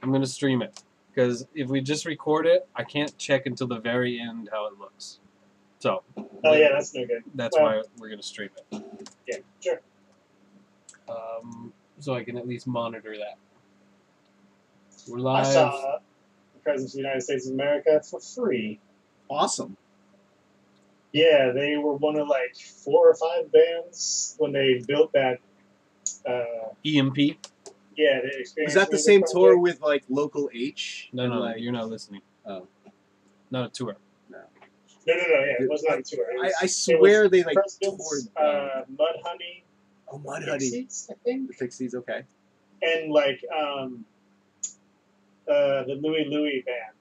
I'm gonna stream it because if we just record it, I can't check until the very end how it looks. So. Oh yeah, that's no good. That's why we're gonna stream it. Yeah, sure. So I can at least monitor that. We're live. I saw the President of the United States of America for free. Awesome. Yeah, they were one of like 4 or 5 bands when they built that. EMP. Yeah, they experienced. Is that the same tour with like Local H? No, no, like, you're not listening. Oh, not a tour. No. Yeah, it was not a tour. I swear they like toured. Mudhoney. Oh, Mudhoney. Pixies, I think. The Pixies, okay. And like the Louie band.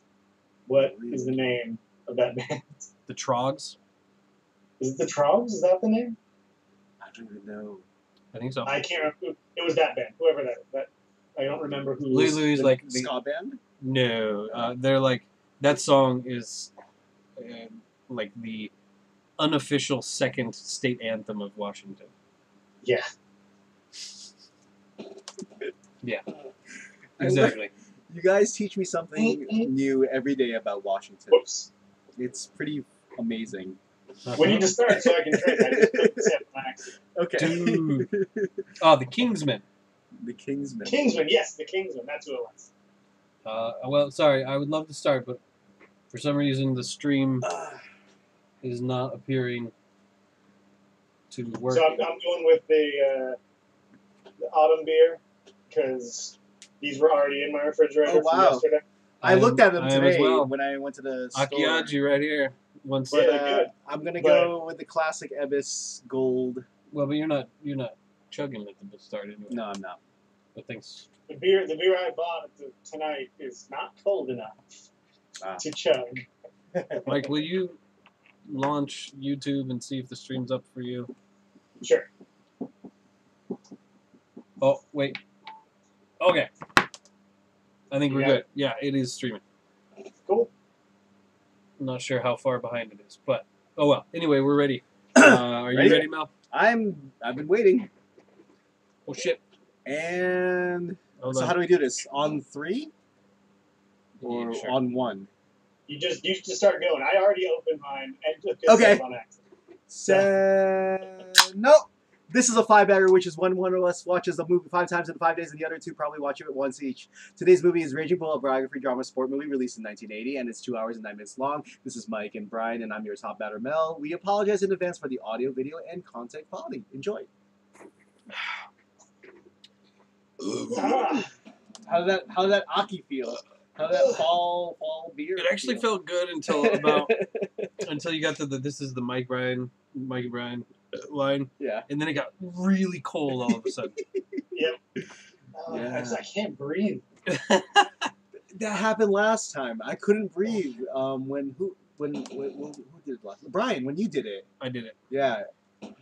What is the name of that band? The Trogs. Is it the Trogs? Is that the name? I don't even know. I think so. I can't remember. It was that band. Whoever that is. That I don't remember who. Louie's like the ska band. No, they're like that song is like the unofficial second state anthem of Washington. Yeah. Yeah. Exactly. You guys teach me something new every day about Washington. Whoops. It's pretty amazing. We need to start so I can drink. I just put this in by accident. Okay. Dude. Oh, the Kingsmen. The Kingsmen. Kingsman, yes, the Kingsman. That's who it was. Well, sorry, I would love to start, but for some reason the stream is not appearing to work. So I'm going with the autumn beer because these were already in my refrigerator from yesterday. I looked at them today well. when I went to the store. Akiaji right here. Once, Yeah, they're good. I'm gonna go with the classic Ebis Gold. well, but you're not chugging at the start anyway. No, I'm not. But thanks. The beer I bought tonight is not cold enough to chug. Mike, will you launch YouTube and see if the stream's up for you? Sure. Oh, wait. Okay. I think we're good. Yeah, it is streaming. Cool. I'm not sure how far behind it is, but oh well. Anyway, we're ready. Are you ready, Mel? I've been waiting. Oh shit. And Hold so on. how do we do this? On 3? Or Yeah, sure. on 1? You just start going. I already opened mine and took this Okay. on accident. No. This is a 5-bagger, which is when one of us watches a movie 5 times in 5 days, and the other 2 probably watch it once each. Today's movie is Raging Bull, a biography drama sport movie released in 1980, and it's 2 hours and 9 minutes long. This is Mike and Brian, and I'm your top batter, Mel. We apologize in advance for the audio, video, and content quality. Enjoy. How did that Aki feel? How did that fall beer? It actually feel? felt good until about until you got to the "This is the Mike Bryan line." Yeah. And then it got really cold all of a sudden. Yep. Yeah. I can't breathe. That happened last time. I couldn't breathe. Who did it last? Brian, when you did it. I did it. Yeah.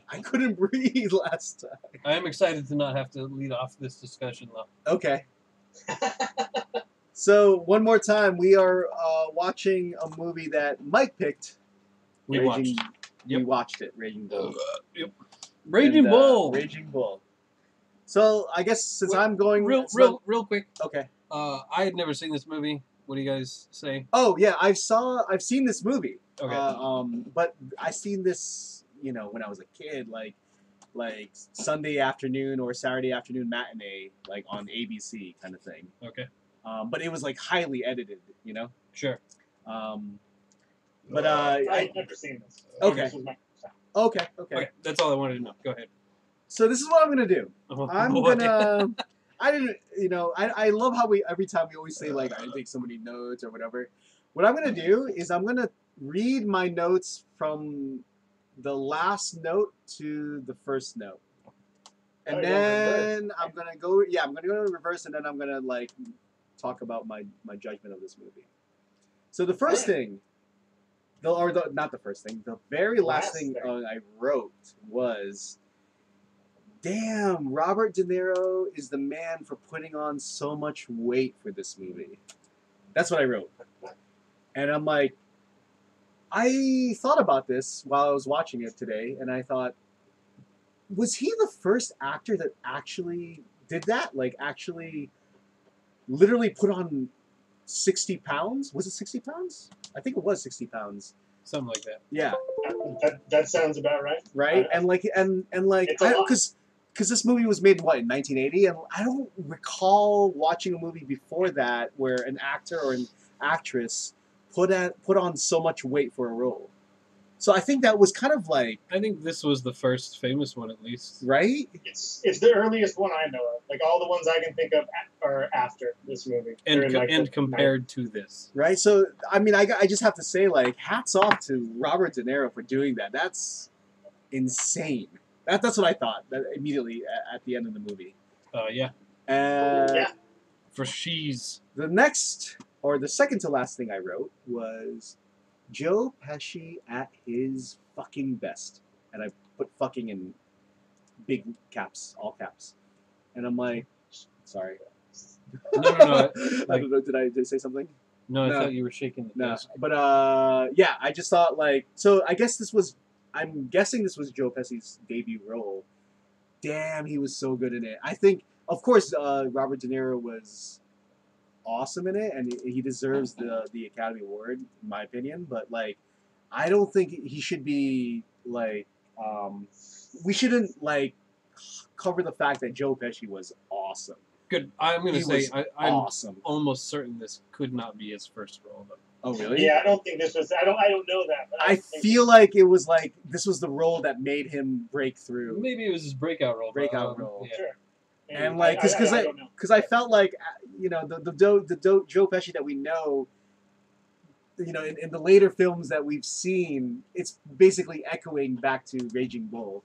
I couldn't breathe last time. I am excited to not have to lead off this discussion though. Okay. So one more time, we are watching a movie that Mike picked. We We Yep. watched it, Raging Bull. Yep. Raging Bull. Raging Bull. So I guess since I'm going real quick. Okay. I had never seen this movie. What do you guys say? Oh yeah, I've seen this movie. Okay. But I seen this, when I was a kid, like Sunday afternoon or Saturday afternoon matinee, like on ABC kind of thing. Okay. But it was like highly edited, Sure. But I've never seen this. Okay. This was my first time. Okay. Okay. That's all I wanted to know. Go ahead. So this is what I'm gonna do. I'm Boy. gonna. I didn't. I love how every time we always say like I take so many notes or whatever. What I'm gonna do is I'm gonna read my notes from the last note to the first note, and then I'm gonna go. Yeah, I'm gonna go in reverse, and then I'm gonna like talk about my judgment of this movie. So the first thing. Not the first thing. The very last thing I wrote was, damn, Robert De Niro is the man for putting on so much weight for this movie. That's what I wrote. And I'm like, I thought about this while I was watching it today, and I thought, was he the first actor that actually did that? Like, actually literally put on 60 pounds. Was it 60 pounds? I think it was 60 pounds. Something like that. Yeah. That sounds about right. Right? And like because this movie was made in 1980, and I don't recall watching a movie before that where an actor or an actress put on so much weight for a role. So I think that was kind of like... I think this was the first famous one, at least. Right? It's the earliest one I know of. Like, all the ones I can think of are after this movie. And compared to this. Right? So, I mean, I just have to say, like, hats off to Robert De Niro for doing that. That's insane. That's what I thought immediately at the end of the movie. Yeah. Yeah. For she's... The next, or the second to last thing I wrote was... Joe Pesci at his fucking best. And I put fucking in big caps, all caps. And I'm like, sorry. No. I don't know, did I say something? No, I thought you were shaking the desk. But, yeah, I just thought, like, so I guess I'm guessing this was Joe Pesci's debut role. Damn, he was so good in it. I think, of course, Robert De Niro was... awesome in it, and he deserves the Academy Award, in my opinion. But like, I don't think he should be like. We shouldn't like cover the fact that Joe Pesci was awesome. Good. I'm gonna say I'm awesome. Almost certain this could not be his first role, though. Oh really? Yeah, I don't think this was. I don't know that. But I feel like it was like this was the role that made him break through. Maybe it was his breakout role. Role. Yeah. Sure. And like, because I felt like, you know, the Joe Pesci that we know, you know, in the later films that we've seen, it's basically echoing back to Raging Bull,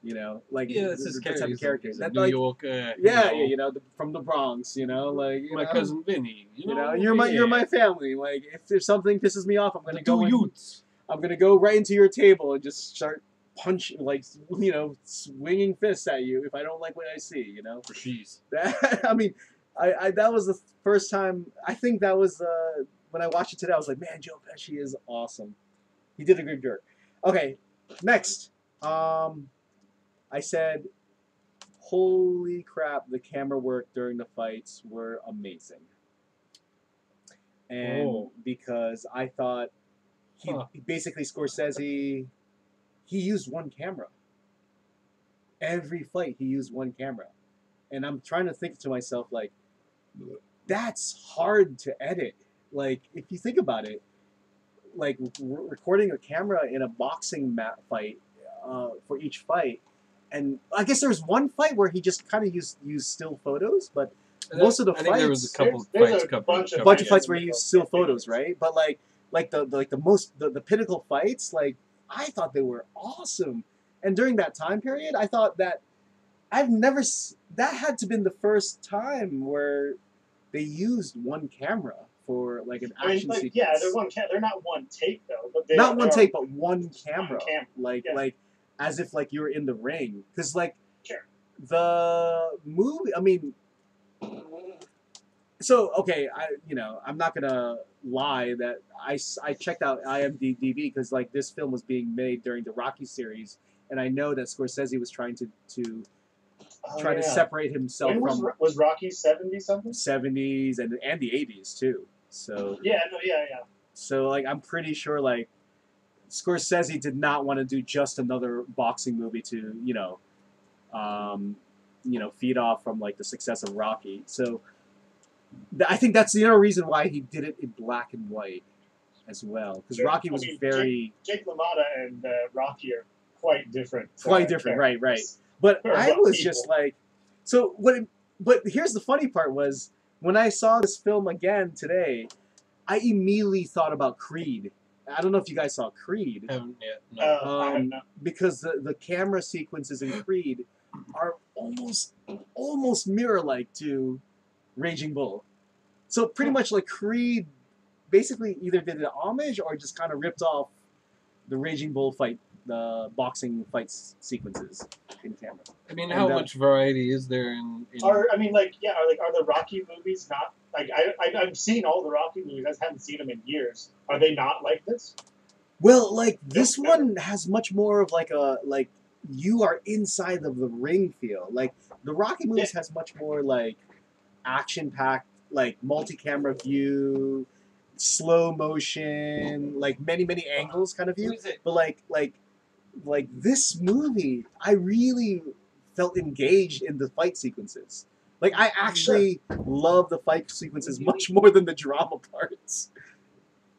you know, like that's his type of characters. New like, York, you know, from the Bronx, you know, like my cousin Vinny, you know, you're my family. Like, if there's something pisses me off, I'm gonna go right into your table and just start punching, like, you know, swinging fists at you if I don't like what I see, you know. For she's. I mean, I that was the first time. I think that was when I watched it today. I was like, man, Joe Pesci is awesome. He did a good job. Okay, next. I said, holy crap, the camera work during the fights were amazing. And because I thought he basically Scorsese. He used one camera. Every fight, he used one camera. And I'm trying to think to myself, like, that's hard to edit. Like, if you think about it, like, recording a camera in a boxing fight for each fight. And I guess there was one fight where he just kind of used still photos, but most of the fights... I think there was a couple bunch of fights where he used still photos, right? But, like the pinnacle fights, like, I thought they were awesome. And during that time period, I thought that that had to have been the first time where they used one camera for like an action sequence. Yeah, they're not one take though. But not one take, but one camera. Like as if like you were in the ring. Because like the movie, I mean. So okay, I'm not gonna lie that I checked out IMDb because like this film was being made during the Rocky series, and I know that Scorsese was trying to separate himself from was Rocky 70 something 70s and the 80s too. So yeah. So like I'm pretty sure like Scorsese did not want to do just another boxing movie to feed off from like the success of Rocky. So. I think that's the other reason why he did it in black and white as well, because Rocky was very... Jake LaMotta and Rocky are quite different. Quite different, right. But I was just like... So, but here's the funny part was, when I saw this film again today, I immediately thought about Creed. I don't know if you guys saw Creed. Haven't yet. No. I have not. Because the camera sequences in Creed are almost mirror-like to... Raging Bull. So pretty much like Creed basically either did an homage or just kind of ripped off the Raging Bull fight, the boxing fight sequences in camera. I mean, how much variety is there in... Are the Rocky movies not... Like, I've seen all the Rocky movies. I haven't seen them in years. Are they not like this? Well, like, this one has much more of like a... Like, you are inside of the ring feel. Like, the Rocky movies has much more like... action-packed, like multi-camera view, slow motion, like many angles kind of view. But like this movie, I really felt engaged in the fight sequences. Like I actually love the fight sequences much more than the drama parts.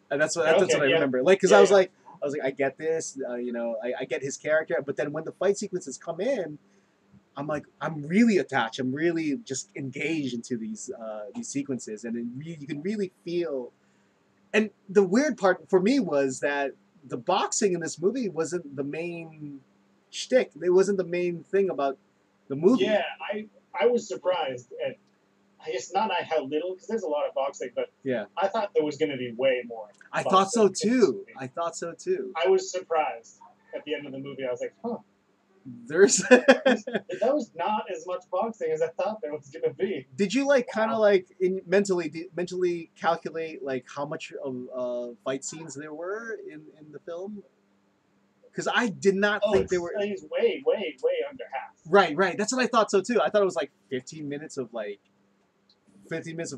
And that's what I remember. Like, because I was like, I get this, you know, I get his character. But then when the fight sequences come in, I'm like, I'm really attached. I'm really just engaged into these sequences, and you can really feel. And the weird part for me was that the boxing in this movie wasn't the main shtick. It wasn't the main thing about the movie. Yeah, I was surprised at, I guess not how little, because there's a lot of boxing, but yeah, I thought there was going to be way more. I thought so too. I thought so too. I was surprised at the end of the movie. I was like, huh. There's that was not as much boxing as I thought there was going to be. Did you like kind of like mentally calculate like how much of fight scenes there were in the film? Because I did not think they were. He's way under half. Right. That's what I thought so too. I thought it was like 15 minutes of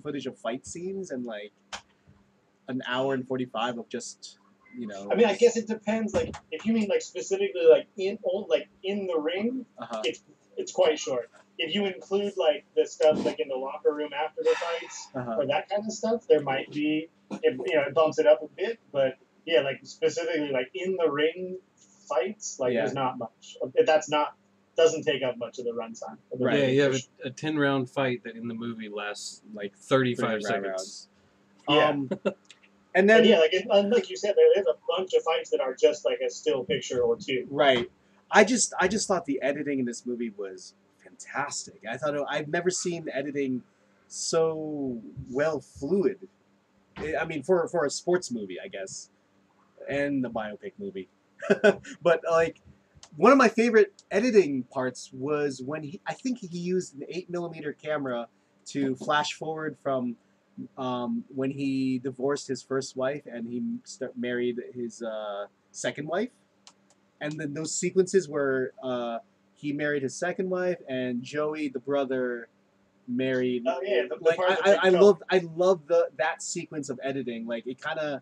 footage of fight scenes and like an hour and 45 of just, you know. I mean, I guess it depends. Like, if you mean like specifically like in the ring, it's quite short. If you include like the stuff like in the locker room after the fights or that kind of stuff, there might be, it bumps it up a bit. But yeah, like specifically like in the ring fights, like there's not much. Doesn't take up much of the runtime. Right. Yeah, you have a 10-round fight that in the movie lasts like 35 seconds. Yeah. And then like you said, there's a bunch of fights that are just like a still picture or two. Right. I just thought the editing in this movie was fantastic. I've never seen editing so well fluid. I mean, for a sports movie, I guess, and the biopic movie. But like, one of my favorite editing parts was when I think he used an 8mm camera to flash forward from when he divorced his first wife and he married his second wife, and then those sequences where he married his second wife and Joey, the brother, married. Oh yeah, I love that sequence of editing. Like it kind of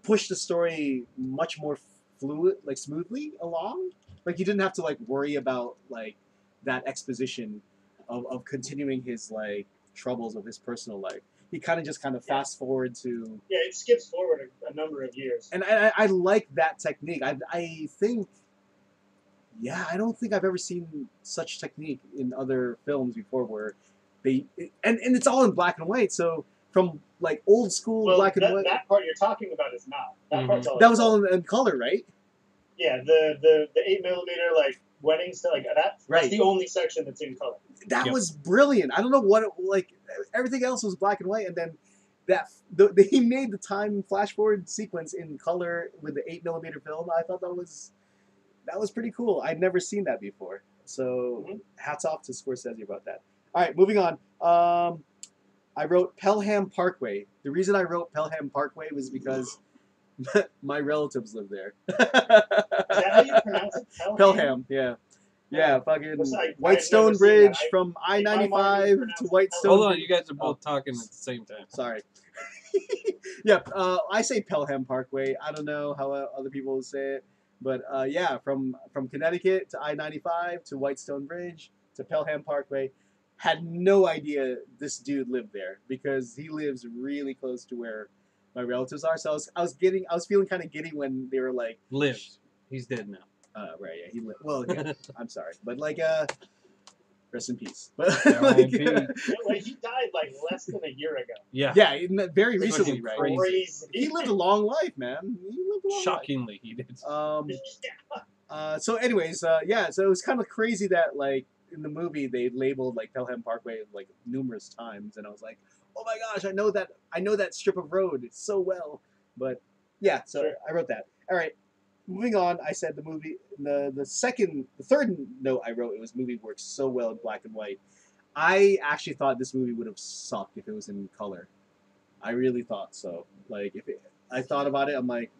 pushed the story much more fluid, like smoothly along. Like you didn't have to like worry about like that exposition of continuing his like troubles of his personal life. He kind of fast forward to. Yeah, it skips forward a number of years. And I like that technique. I think. Yeah, I don't think I've ever seen such technique in other films before, where and it's all in black and white. So from like old school black and white. That part you're talking about is not. That part's all. That was all in color, right? Yeah, the 8mm like wedding stuff like that. Right. That's the only section that's in color. That was brilliant. I don't know what everything else was black and white, and then he made the time flash forward sequence in color with the 8mm film. I thought that was pretty cool. I'd never seen that before. So hats off to Scorsese about that. All right, moving on. I wrote Pelham Parkway. The reason I wrote Pelham Parkway was because my relatives live there. Is that how you pronounce it? Pelham, yeah. Yeah, fucking Whitestone Bridge from I-95 to Whitestone. Hold on, you guys are both talking at the same time. Sorry. Yeah, I say Pelham Parkway. I don't know how other people say it. But yeah, from Connecticut to I-95 to Whitestone Bridge to Pelham Parkway. Had no idea this dude lived there because he lives really close to where my relatives are. So I was feeling kind of giddy when they were like lived. He's dead now. Right, yeah, he lived. Well, yeah, I'm sorry, but like rest in peace. But like, he died like less than a year ago. Yeah. Yeah, very recently, right? Crazy. He lived a long life, man. He lived a long Shockingly, life. he did. So anyways, yeah, so it was kind of crazy that like in the movie they labeled like Pelham Parkway like numerous times, and I was like, oh my gosh, I know that strip of road so well. But yeah, so sure. I wrote that. All right, moving on. I said the movie. The third note I wrote, it was movie works so well in black and white. I actually thought this movie would have sucked if it was in color. I really thought so. Like I thought about it, I'm like,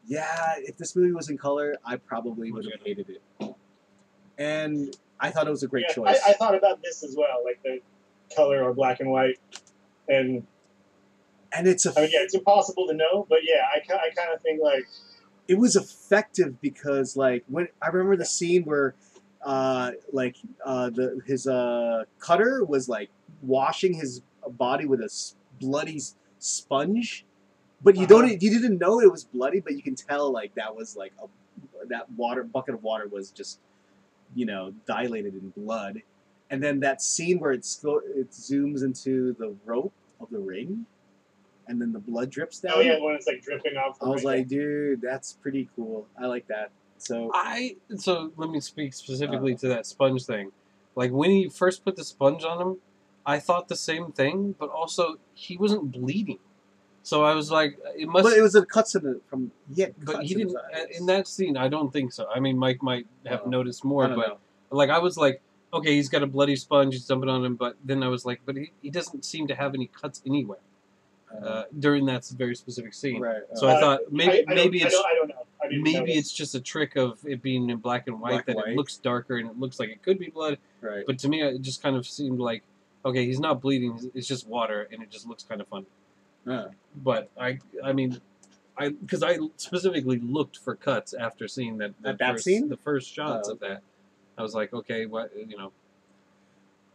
yeah, if this movie was in color, I probably would have hated it. And I thought it was a great choice. I thought about this as well. Like color or black and white, and it's I mean, yeah, it's impossible to know, but yeah, I kind of think like it was effective because like when I remember the scene where his cutter was like washing his body with a bloody sponge, but you didn't know it was bloody, but you can tell like that was like that bucket of water was just dilated in blood. And then that scene where it zooms into the rope of the ring, and then the blood drips down. Oh yeah, when it's like dripping off. I was like, dude, that's pretty cool. I like that. So let me speak specifically to that sponge thing. Like when he first put the sponge on him, I thought the same thing, but also he wasn't bleeding. So I was like, it must. But it was a cutscene from But he didn't in that scene. I don't think so. I mean, Mike might have noticed more, but like I was like, okay, he's got a bloody sponge, he's dumping on him, but then I was like, but he doesn't seem to have any cuts anywhere during that very specific scene. Right. So I thought maybe I don't know. Maybe it's just a trick of it being in black and white it looks darker and it looks like it could be blood. Right. But to me, it just kind of seemed like, okay, he's not bleeding, it's just water, and it just looks kind of funny. But I mean, because I specifically looked for cuts after seeing that scene, the first shots of that. I was like, okay, what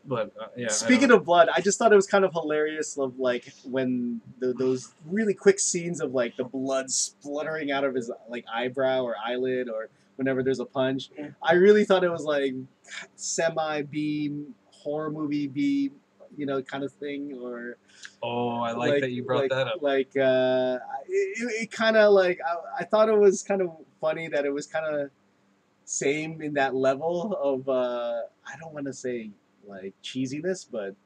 But yeah. Speaking of blood, I just thought it was kind of hilarious of like when those really quick scenes of like the blood spluttering out of his like eyebrow or eyelid or whenever there's a punch. I really thought it was like semi-B horror movie B, kind of thing. Or I like that you brought that up. Like it kind of like I thought it was kind of funny that it was kind of same in that level of I don't want to say like cheesiness, but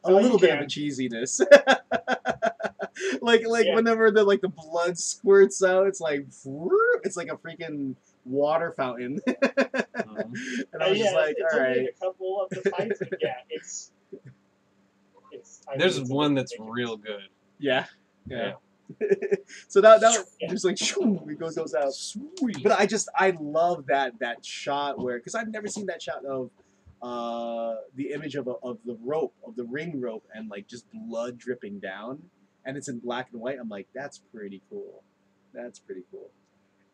a little bit of a cheesiness. like whenever the blood squirts out, it's like a freaking water fountain. And I was just like, all right. A couple of the fights, but yeah, it's there's one that's real good. Yeah. So that just like it goes out. Sweet. But I love that shot where, because I've never seen that shot of the image of the ring rope and like just blood dripping down, and it's in black and white. I'm like, that's pretty cool.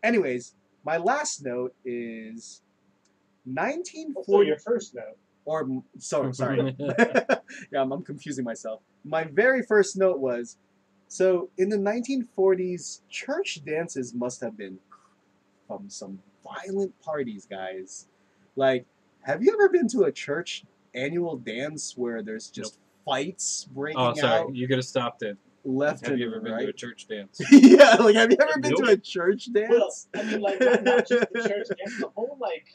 Anyways, my last note is 1940. So your first note. Or sorry. Yeah, I'm confusing myself. My very first note was, so in the 1940s, church dances must have been from some violent parties, guys. Like, have you ever been to a church annual dance where there's just fights breaking out? Oh, sorry, you could have stopped it. Have you ever been to a church dance? Yeah, like have you ever been to a church dance? Well, I mean, like not just the church dance, the whole like.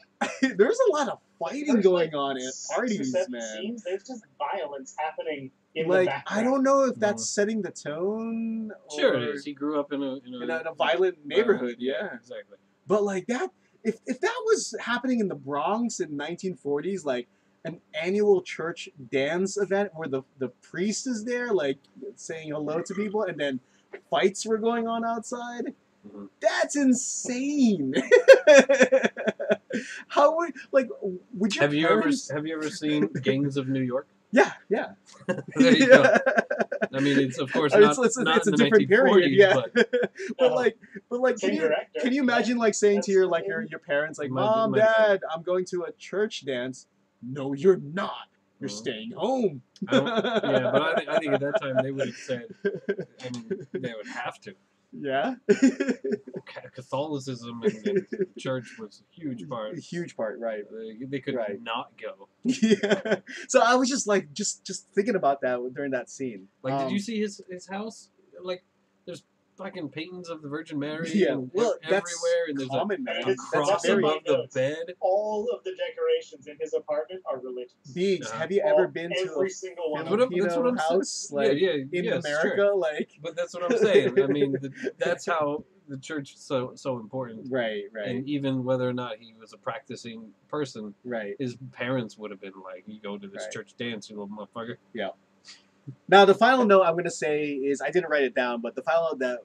There's a lot of fighting going on at parties, man. Scenes, there's just violence happening in the background. I don't know if that's setting the tone. Sure, it is. He grew up in a violent neighborhood. Yeah, exactly. But like that, if that was happening in the Bronx in 1940s, like an annual church dance event where the priest is there, like saying hello to people, and then fights were going on outside. Mm-hmm. That's insane. How would you? Have you ever seen Gangs of New York? Yeah. There you go. I mean, it's of course not it's in a the different period, yeah. But can you imagine like saying to your parents like, Mom, Dad, I'm going to a church dance. No, you're not. You're staying home. But I think at that time they would have said, I mean, they would have to. Yeah. Catholicism and church was a huge part. A huge part, right. They could not go. Yeah. So I was just like, just thinking about that during that scene. Like, did you see his house? Like, there's fucking paintings of the Virgin Mary everywhere, and there's common, a cross above the bed. All of the decorations in his apartment are religious. Beach, have you ever been to a single one Filipino house in America? Sure. Like, but that's what I'm saying. I mean, that's how the church is so important. Right. And even whether or not he was a practicing person, his parents would have been like, "You go to this church dance, you little motherfucker." Yeah. Now, the final note I'm going to say is, I didn't write it down, but the final note that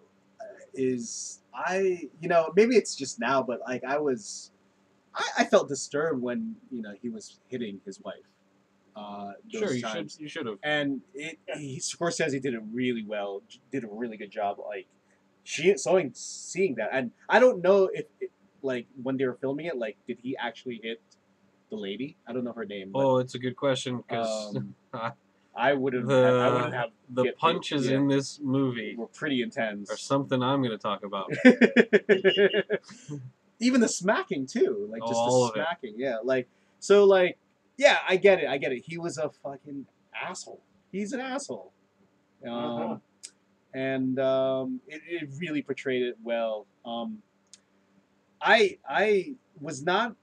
is, maybe it's just now, but like I felt disturbed when, he was hitting his wife. those Sure, times. you should have. And Scorsese did it really well. Did a really good job. Like seeing that, and I don't know if like when they were filming it, like did he actually hit the lady? I don't know her name. But, Oh, it's a good question because I wouldn't have the punches in this movie were pretty intense. Or something I'm going to talk about. Even the smacking too, like just all the smacking. Yeah, like so, like yeah, I get it. He was a fucking asshole. He's an asshole. And it really portrayed it well. I was not.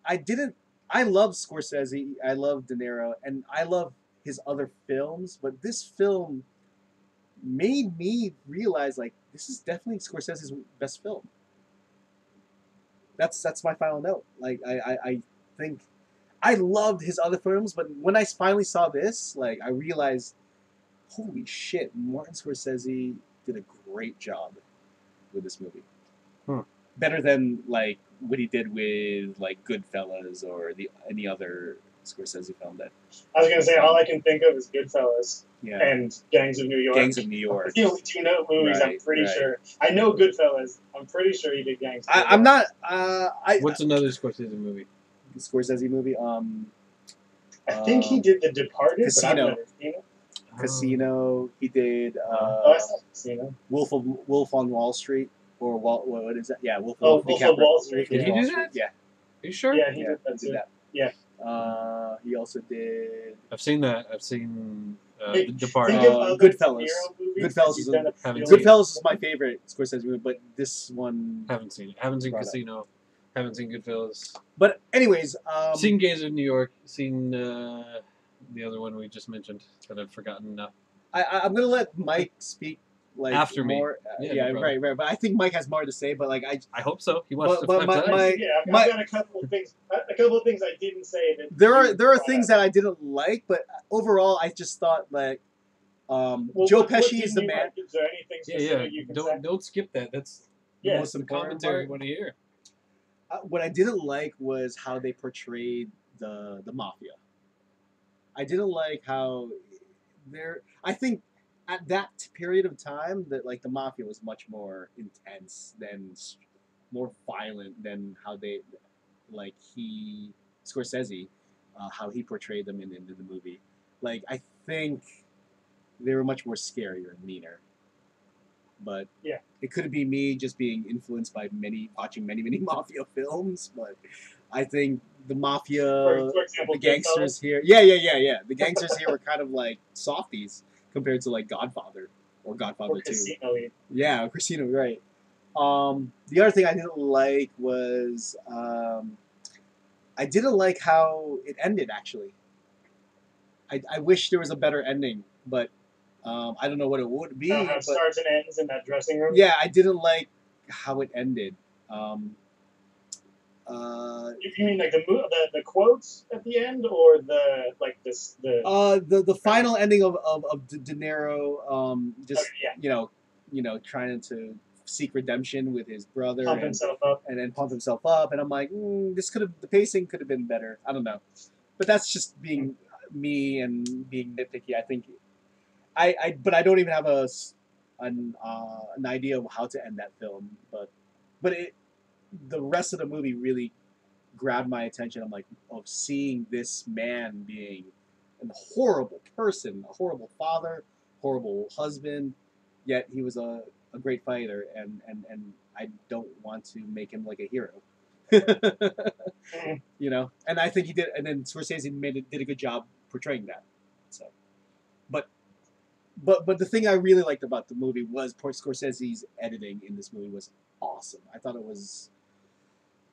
I didn't. I love Scorsese. I love De Niro, and I love his other films. But this film made me realize, like, this is definitely Scorsese's best film. That's my final note. Like, I think I loved his other films, but when I finally saw this, like, I realized, holy shit, Martin Scorsese did a great job with this movie. Better than like what he did with like Goodfellas or any other Scorsese film that. I was gonna say all I can think of is Goodfellas and Gangs of New York. Gangs of New York. The only two movies I'm pretty sure. I know Goodfellas. I'm pretty sure he did Gangs. I'm not. What's another Scorsese movie? Scorsese movie. I think he did The Departed. Casino. But I've never seen it. Casino. He did. I saw Casino. Wolf on Wall Street. Or what is that? Yeah, Wolf of Wall Street. Did he do that? Yeah. Are you sure? Yeah, he did that too. Yeah. He also did. I've seen that. I've seen The Departed. Goodfellas. Goodfellas is my favorite Scorsese movie, but this one haven't seen it. Haven't seen Casino. Haven't seen Goodfellas. But anyways, seen Gangs of New York. Seen the other one we just mentioned that I've forgotten now. I'm gonna let Mike speak. Like after more, me, no right. But I think Mike has more to say. But like I hope so. He watched I've got a couple of things. A couple of things I didn't say. That there are things that I didn't like, but overall, I just thought like Joe Pesci is the man. Like? Is there anything specific you can don't skip that. That's the most important commentary I want to hear. What I didn't like was how they portrayed the mafia. I didn't like how I think. At that period of time, that like the mafia was much more intense more violent than how they, like Scorsese, how he portrayed them in the movie. Like I think they were much more scarier and meaner. But it could be me just being influenced by watching many mafia films. But I think the mafia, for example, the gangsters here, the gangsters here were kind of like softies. Compared to like Godfather or Godfather 2. Casino. Yeah, Casino, right. The other thing I didn't like was I didn't like how it ended actually. I wish there was a better ending, but I don't know what it would be. How it starts and ends in that dressing room? Yeah, I didn't like how it ended. You mean like the quotes at the end, or the final ending of De Niro trying to seek redemption with his brother and then pump himself up, and I'm like, the pacing could have been better. I don't know, but that's just being me and being nitpicky. I think but I don't even have an idea of how to end that film, but the rest of the movie really grabbed my attention. I'm like, of seeing this man being a horrible person, a horrible father, horrible husband, yet he was a great fighter, and I don't want to make him like a hero. You know, and I think he did, and then Scorsese did a good job portraying that. So, but the thing I really liked about the movie was Scorsese's editing in this movie was awesome. I thought it was.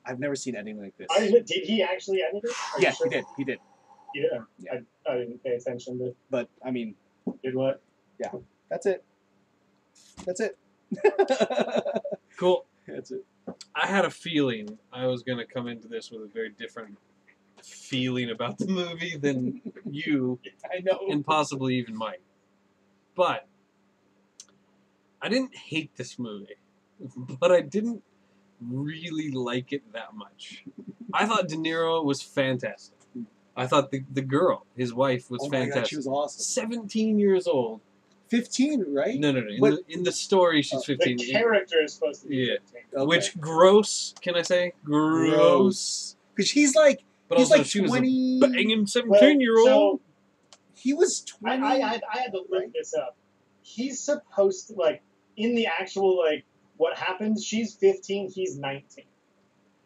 I've never seen anything like this. Did he actually edit it? Yeah, sure? He did. Yeah. I didn't pay attention to. But I mean, did what? Yeah, that's it. Cool. That's it. I had a feeling I was going to come into this with a very different feeling about the movie than you. I know. And possibly even Mike. But I didn't hate this movie. But I didn't really like it that much. I thought De Niro was fantastic. I thought the girl, his wife, was fantastic. God, she was awesome. 17 years old. 15, right? No. In the story, she's 15. The character is supposed to be 15. Okay. Which gross? Can I say gross? Because he's like, But he's also, like she 20. was a banging 17-year-old. So He was 20. I had to look this up. He's supposed to, like, in the actual, like, what happens, she's 15, he's 19.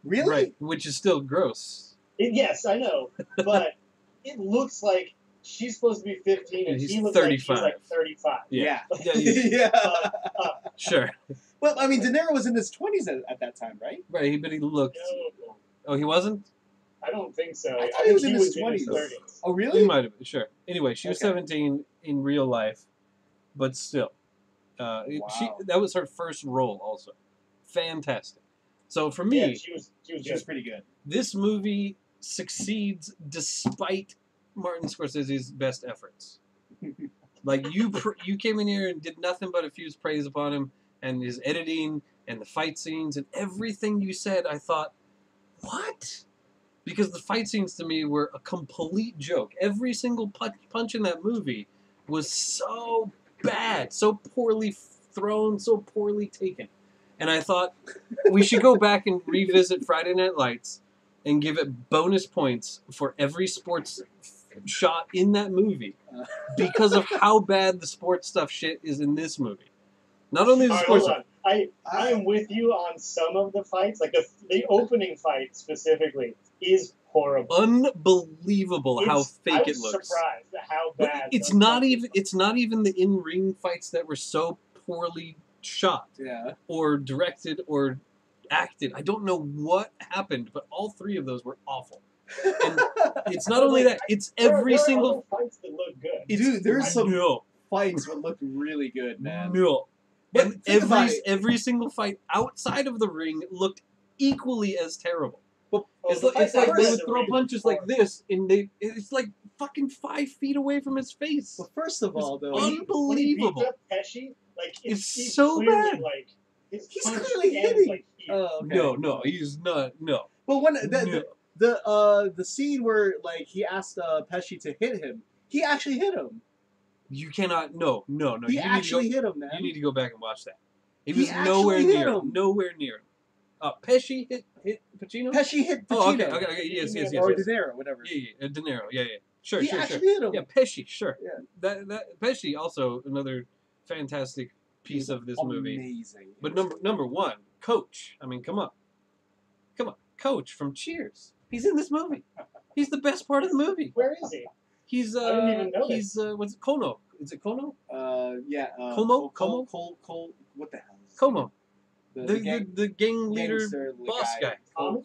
Really? Right, which is still gross. Yes, I know. But it looks like she's supposed to be 15 and He's he looks 35. like he's like 35. Yeah. Yeah. Sure. Well, I mean, De Niro was in his 20s at that time, right? Right, but he looked... No, Oh, he wasn't? I don't think so. I thought think he was in his 20s. 30s. Oh, He really? might have been, sure. Anyway, she was Okay. 17 in real life, but still. That was her first role also. Fantastic. So for me, Yeah, she was She was pretty good. this movie succeeds despite Martin Scorsese's best efforts. Like you came in here and did nothing but effuse praise upon him and his editing and the fight scenes and everything you said. I thought, what? Because the fight scenes to me were a complete joke. Every single punch in that movie was so bad, so poorly thrown, so poorly taken. And I thought we should go back and revisit Friday Night Lights and give it bonus points for every sports shot in that movie because of how bad the sports stuff shit is in this movie. Not only the All right, sports hold on. I am with you on some of the fights. Like the opening fight specifically is horrible. unbelievable how fake it looks. I was surprised at how But bad. it's those not fights even it's not even the in-ring fights that were so poorly shot Yeah. or directed or acted. I don't know what happened, but all three of those were awful. And it's not only that, it's every there are single other fights that look good. Dude, there's some no, fights that looked really good, man. no. But And think about it. every single fight outside of the ring looked equally as terrible. Oh, It's the like, fights they outside would the throw ring punches were like this, and it's like fucking 5 feet away from his face. Well, first of all, though, When he Unbelievable. beats up Pesci, like It's he's so clearly, bad. Like, his He's punch clearly ends, hitting. Like, here. Oh, okay. No, he's not. No. But when No. the scene where like he asked Pesci to hit him, he actually hit him. You cannot. No. He You actually need to hit him, man. go, you need to go back and watch that. He He was actually nowhere hit near. him. Nowhere near. Pesci hit Pacino. Pesci hit Pacino. Oh, okay. Yes. Or De Niro, whatever. Yeah. De Niro. Yeah. Sure. He actually hit him. Yeah, Pesci. Sure. Yeah. That Pesci also another fantastic piece of this movie. Amazing. But number one, Coach. I mean, come on, Coach from Cheers. He's in this movie. He's the best part of the movie. Where is he? He's I didn't even know he's what's it? Kono? Is it Kono? Yeah. Como? Cole. What the hell? Is his Como. name? The gang leader gangster boss guy. Tommy?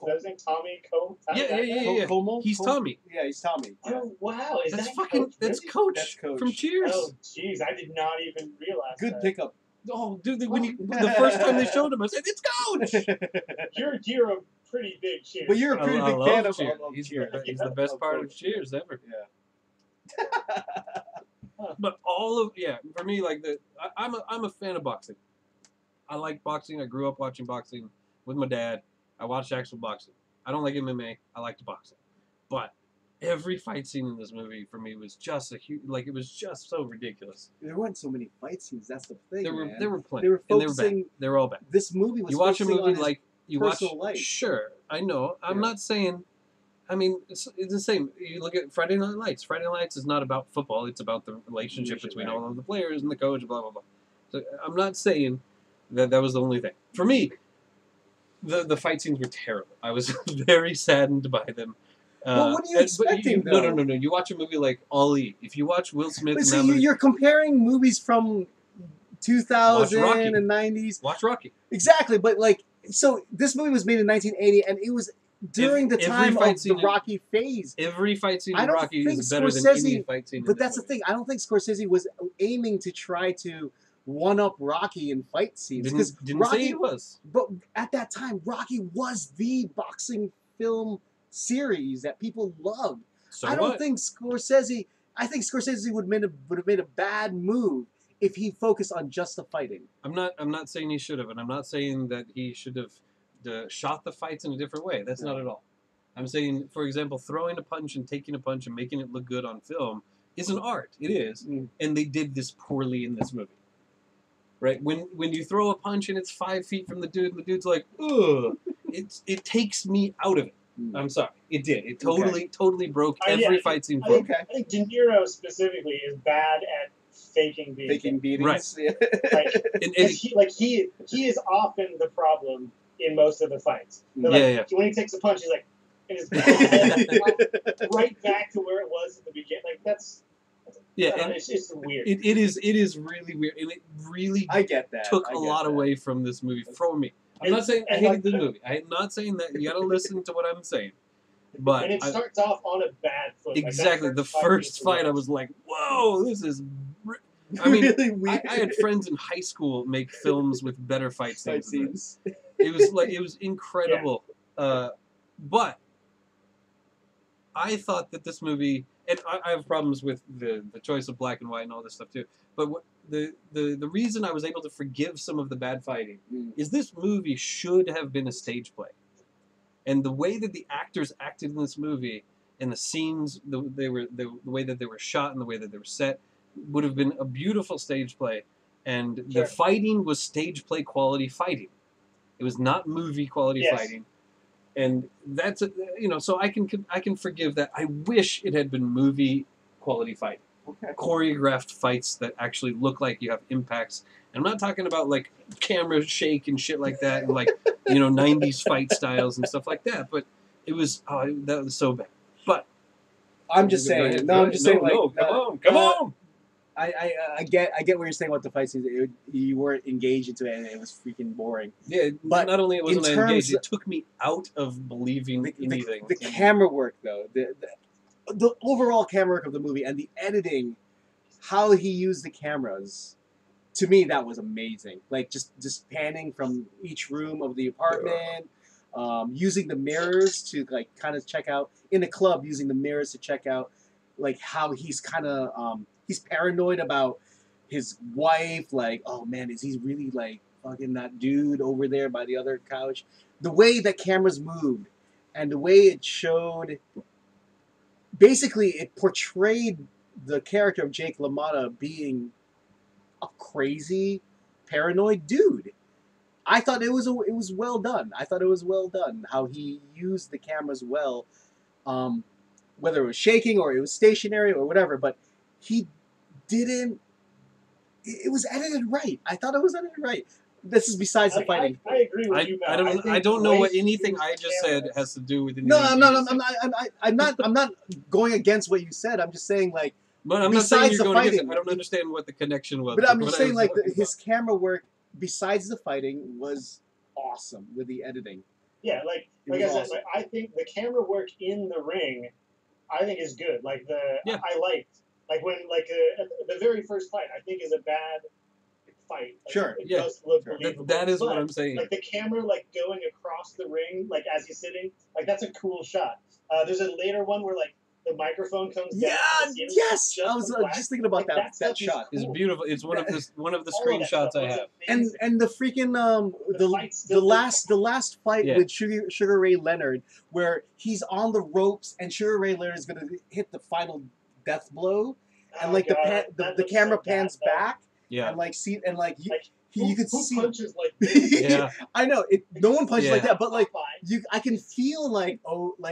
Doesn't it Tommy Cole? Yeah. Como? He's Tommy. Yeah, he's Tommy. Oh wow! Is That's that fucking. Coach, That's really? Coach, That's Coach. from Cheers. Oh jeez, I did not even realize. Good that. pickup. Oh, dude! When the first time they showed him, I said, "It's Coach." You're a pretty big Cheers. But you're a pretty I big love fan of Cheers. of He's Cheers. he's the best part of Cheers ever. Yeah. But for me, like I'm a fan of boxing. I like boxing. I grew up watching boxing with my dad. I watched actual boxing. I don't like MMA. I like boxing. But every fight scene in this movie for me was just it was just so ridiculous. There weren't so many fight scenes. That's the thing. There man. were plenty. They were and they were focusing. bad. They were all bad. This movie was. You watch a focusing on movie his like you watch. personal life. Sure, I know. I'm Yeah. not saying. I mean, it's the same. You look at Friday Night Lights. Friday Night Lights is not about football. It's about the relationship between all of the players and the coach, blah, blah, blah. So I'm not saying that was the only thing. For me, the fight scenes were terrible. I was very saddened by them. Well, what are you expecting, No. though? You watch a movie like Ali. If you watch Will Smith But in see, that movie, you're comparing movies from 2000 Rocky. and 90s. watch Rocky. Exactly, but like, so this movie was made in 1980, and it was during the Every time fight of scene the in- Rocky phase. Every fight scene I in don't Rocky think is better than Scorsese- any fight scene in But this that's the movie. thing. I don't think Scorsese was aiming to try to one up Rocky in fight scenes because Didn't Rocky. say he was. But at that time, Rocky was the boxing film series that people loved. So I don't what? think Scorsese. I think Scorsese would have made a bad move if he focused on just the fighting. I'm not saying he should have, and I'm not saying that he should have shot the fights in a different way. That's not at all. I'm saying, for example, throwing a punch and taking a punch and making it look good on film is an art. It is. And they did this poorly in this movie. Right? When you throw a punch and it's 5 feet from the dude, and the dude's like, ugh, it takes me out of it. I'm sorry. It did. It totally broke every fight scene for me. I think De Niro specifically is bad at faking beatings. Right. He is often the problem in most of the fights. When he takes a punch, he's like, and his right back to where it was at the beginning. Like that's it's weird. It is really weird, and it really took a lot away from this movie from me. I'm not saying I hated the movie. I'm not saying that. You got to listen to what I'm saying. But and it starts off on a bad foot. Exactly. The first fight, I was like, "Whoa, this is." I mean, really weird. I had friends in high school make films with better fight scenes. It was incredible. Yeah. But I thought that this movie, and I have problems with the choice of black and white and all this stuff too. But the reason I was able to forgive some of the bad fighting is this movie should have been a stage play, and the way that the actors acted in this movie and the scenes, the way that they were shot and the way that they were set, would have been a beautiful stage play. And the fighting was stage play quality fighting. It was not movie quality fighting. And that's so I can forgive that. I wish it had been movie quality fighting. Okay. Choreographed fights that actually look like you have impacts. And I'm not talking about like camera shake and shit like that and like 90s fight styles and stuff like that. But it was that was so bad. But I'm just saying. I'm just saying. Come on. I get what you're saying about the fight scenes. You weren't engaged into it, and it was freaking boring. Yeah, but not only wasn't I engaged, it took me out of believing anything. The camera work, though, the overall camera work of the movie and the editing, how he used the cameras, to me that was amazing. Like just panning from each room of the apartment, using the mirrors to like kind of check out in a club, using the mirrors to check out like how he's kind of he's paranoid about his wife. Like, oh man, is he really like fucking that dude over there by the other couch? The way that cameras moved and the way it showed. Basically, it portrayed the character of Jake LaMotta being a crazy, paranoid dude. I thought it was well done. I thought it was well done how he used the cameras well, whether it was shaking or it was stationary or whatever. But he didn't. It was edited right. I thought it was edited right. This is besides the fighting. I agree with you. I don't know what anything I just said has to do with anything. No, I'm not going against what you said. I'm just saying like. But I'm not saying you're going against it. I don't understand what the connection was. But I'm just saying like his camera work besides the fighting was awesome with the editing. Yeah, like I said, like, I think the camera work in the ring, I think is good. Like I liked when the very first fight I think is a bad fight. Like, sure. It does look believable. That is what I'm saying. Like the camera like going across the ring, like as he's sitting, like that's a cool shot. There's a later one where like the microphone comes down. Yes. I was just thinking about that shot. It's beautiful. It's one of the screenshots I have. And the freaking the last fight with Sugar Ray Leonard, where he's on the ropes and Sugar Ray Leonard is gonna hit the final death blow, and like the camera pans back. Yeah. And like you could see punches like this? Yeah. I know no one punches like that, but like I can feel like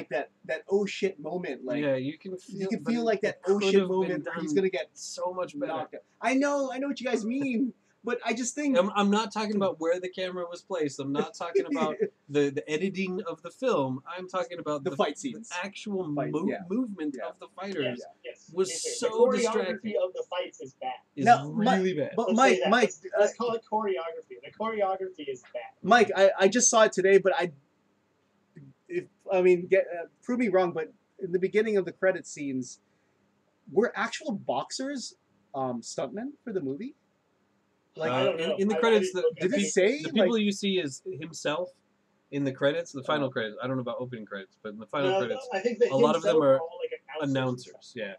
that oh shit moment. Like you can feel like that oh shit moment where he's gonna get so much better. I know what you guys mean. But I just think I'm not talking about where the camera was placed. I'm not talking about the editing of the film. I'm talking about the fight scenes. The actual movement of the fighters was so the distracting. choreography of the fights is bad. Really bad. But Mike, let's call it choreography. The choreography is bad. Mike, I just saw it today, but prove me wrong, but in the beginning of the credit scenes, were actual boxers stuntmen for the movie? Like in the credits, the people like, you see is himself in the credits, the final credits. I don't know about opening credits, but in the final credits, I think a lot of them are all like announcers. Yeah,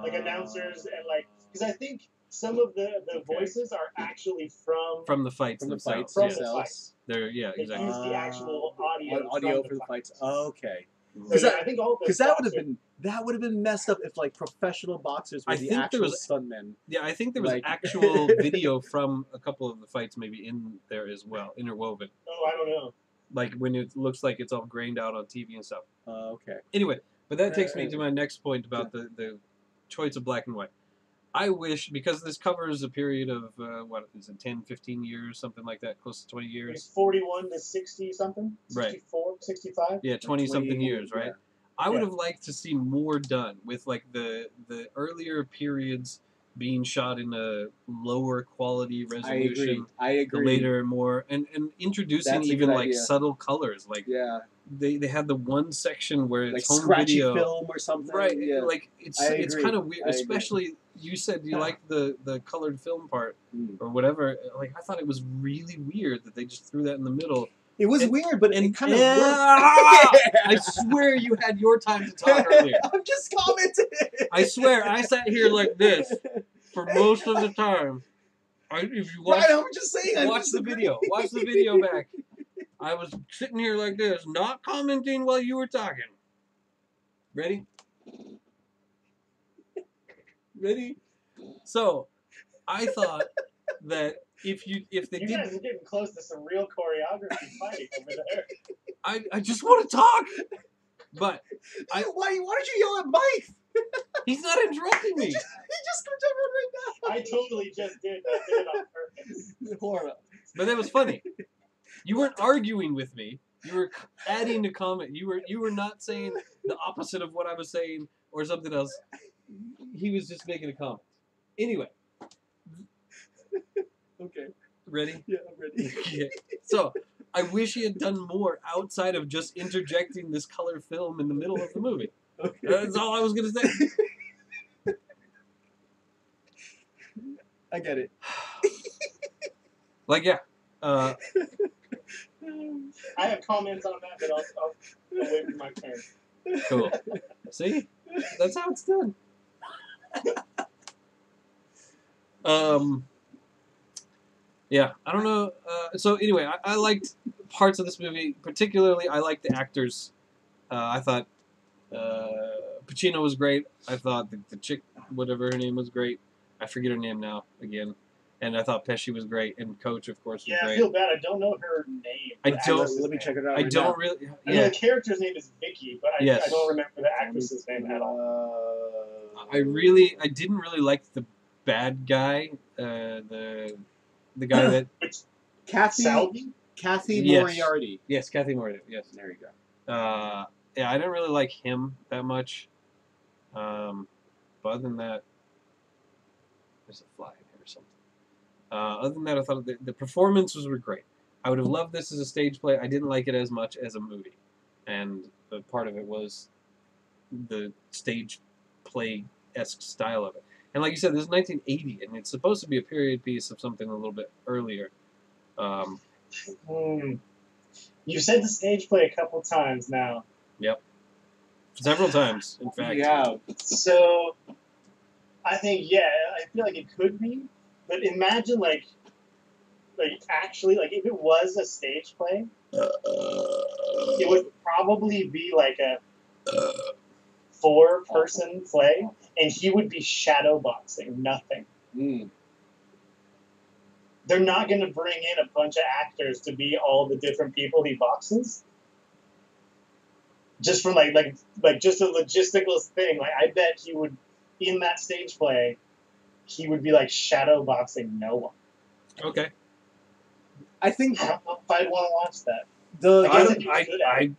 like announcers and like because I think some of the voices are actually from the fights themselves. The fights. They're exactly. They use the actual audio for the fights. Oh, okay. So, yeah, I think all because that would have been messed up if like professional boxers were the actual stuntmen. Yeah, I think there was actual video from a couple of the fights maybe in there as well, interwoven. Oh, I don't know. Like when it looks like it's all grained out on TV and stuff. Okay. Anyway, but that takes me to my next point about the choice of black and white. I wish, because this covers a period of, what is it, 10, 15 years, something like that, close to 20 years. It's 41 to 60 something? 64, 65? Yeah, 20-something years, right? Yeah. I would have liked to see more done with, like, the earlier periods being shot in a lower quality resolution. I agree. The later more, and introducing even, like, subtle colors. Like, they had the one section where it's like home video. Film or something. Right, like, it's kind of weird, especially... You said you liked the colored film part or whatever. Like, I thought it was really weird that they just threw that in the middle. It was weird, but it kind of worked. I swear you had your time to talk earlier. I'm just commenting. I swear, I sat here like this for most of the time. If you watch, I'm just saying. Watch the video. Watch the video back. I was sitting here like this, not commenting while you were talking. Ready? Ready? So, I thought that if they did, you guys are getting close to some real choreography fighting over there. I just want to talk, but why did you yell at Mike? He's not interrupting me. He just comes over right now. I totally just did. I did it on purpose. Horrible. But that was funny. You weren't arguing with me. You were adding a comment. You were not saying the opposite of what I was saying or something else. He was just making a comment. Anyway. Okay. Ready? Yeah, I'm ready. Yeah. So, I wish he had done more outside of just interjecting this color film in the middle of the movie. Okay. That's all I was going to say. I get it. Like, yeah. I have comments on that, but I'll wait for my turn. Cool. See? That's how it's done. Yeah, I don't know. So anyway, I liked parts of this movie. Particularly, I liked the actors. I thought Pacino was great. I thought the chick, whatever her name, was great. I forget her name now again. And I thought Pesci was great, and Coach, of course, was great. I feel bad. I don't know her name. Let me check it out. I don't really. Yeah. I know the character's name is Vicky, but I don't remember the actress's name at all. I didn't really like the bad guy. The guy that Kathy Moriarty. Yes, Kathy Moriarty. Yes, there you go. Yeah, I didn't really like him that much. But other than that, there's a fly in here or something. Other than that, I thought the performances were great. I would have loved this as a stage play. I didn't like it as much as a movie, and the part of it was the stage play-esque style of it. And like you said, this is 1980, and it's supposed to be a period piece of something a little bit earlier. You've said the stage play a couple times now. Yep. Several times, in fact. Yeah. So, I think, I feel like it could be. But imagine, actually, if it was a stage play, it would probably be like a 4-person play, and he would be shadow boxing nothing. They're not going to bring in a bunch of actors to be all the different people he boxes. Just from just a logistical thing. I bet he would, in that stage play, he would be shadow boxing no one. Okay. I think I'd want to watch that.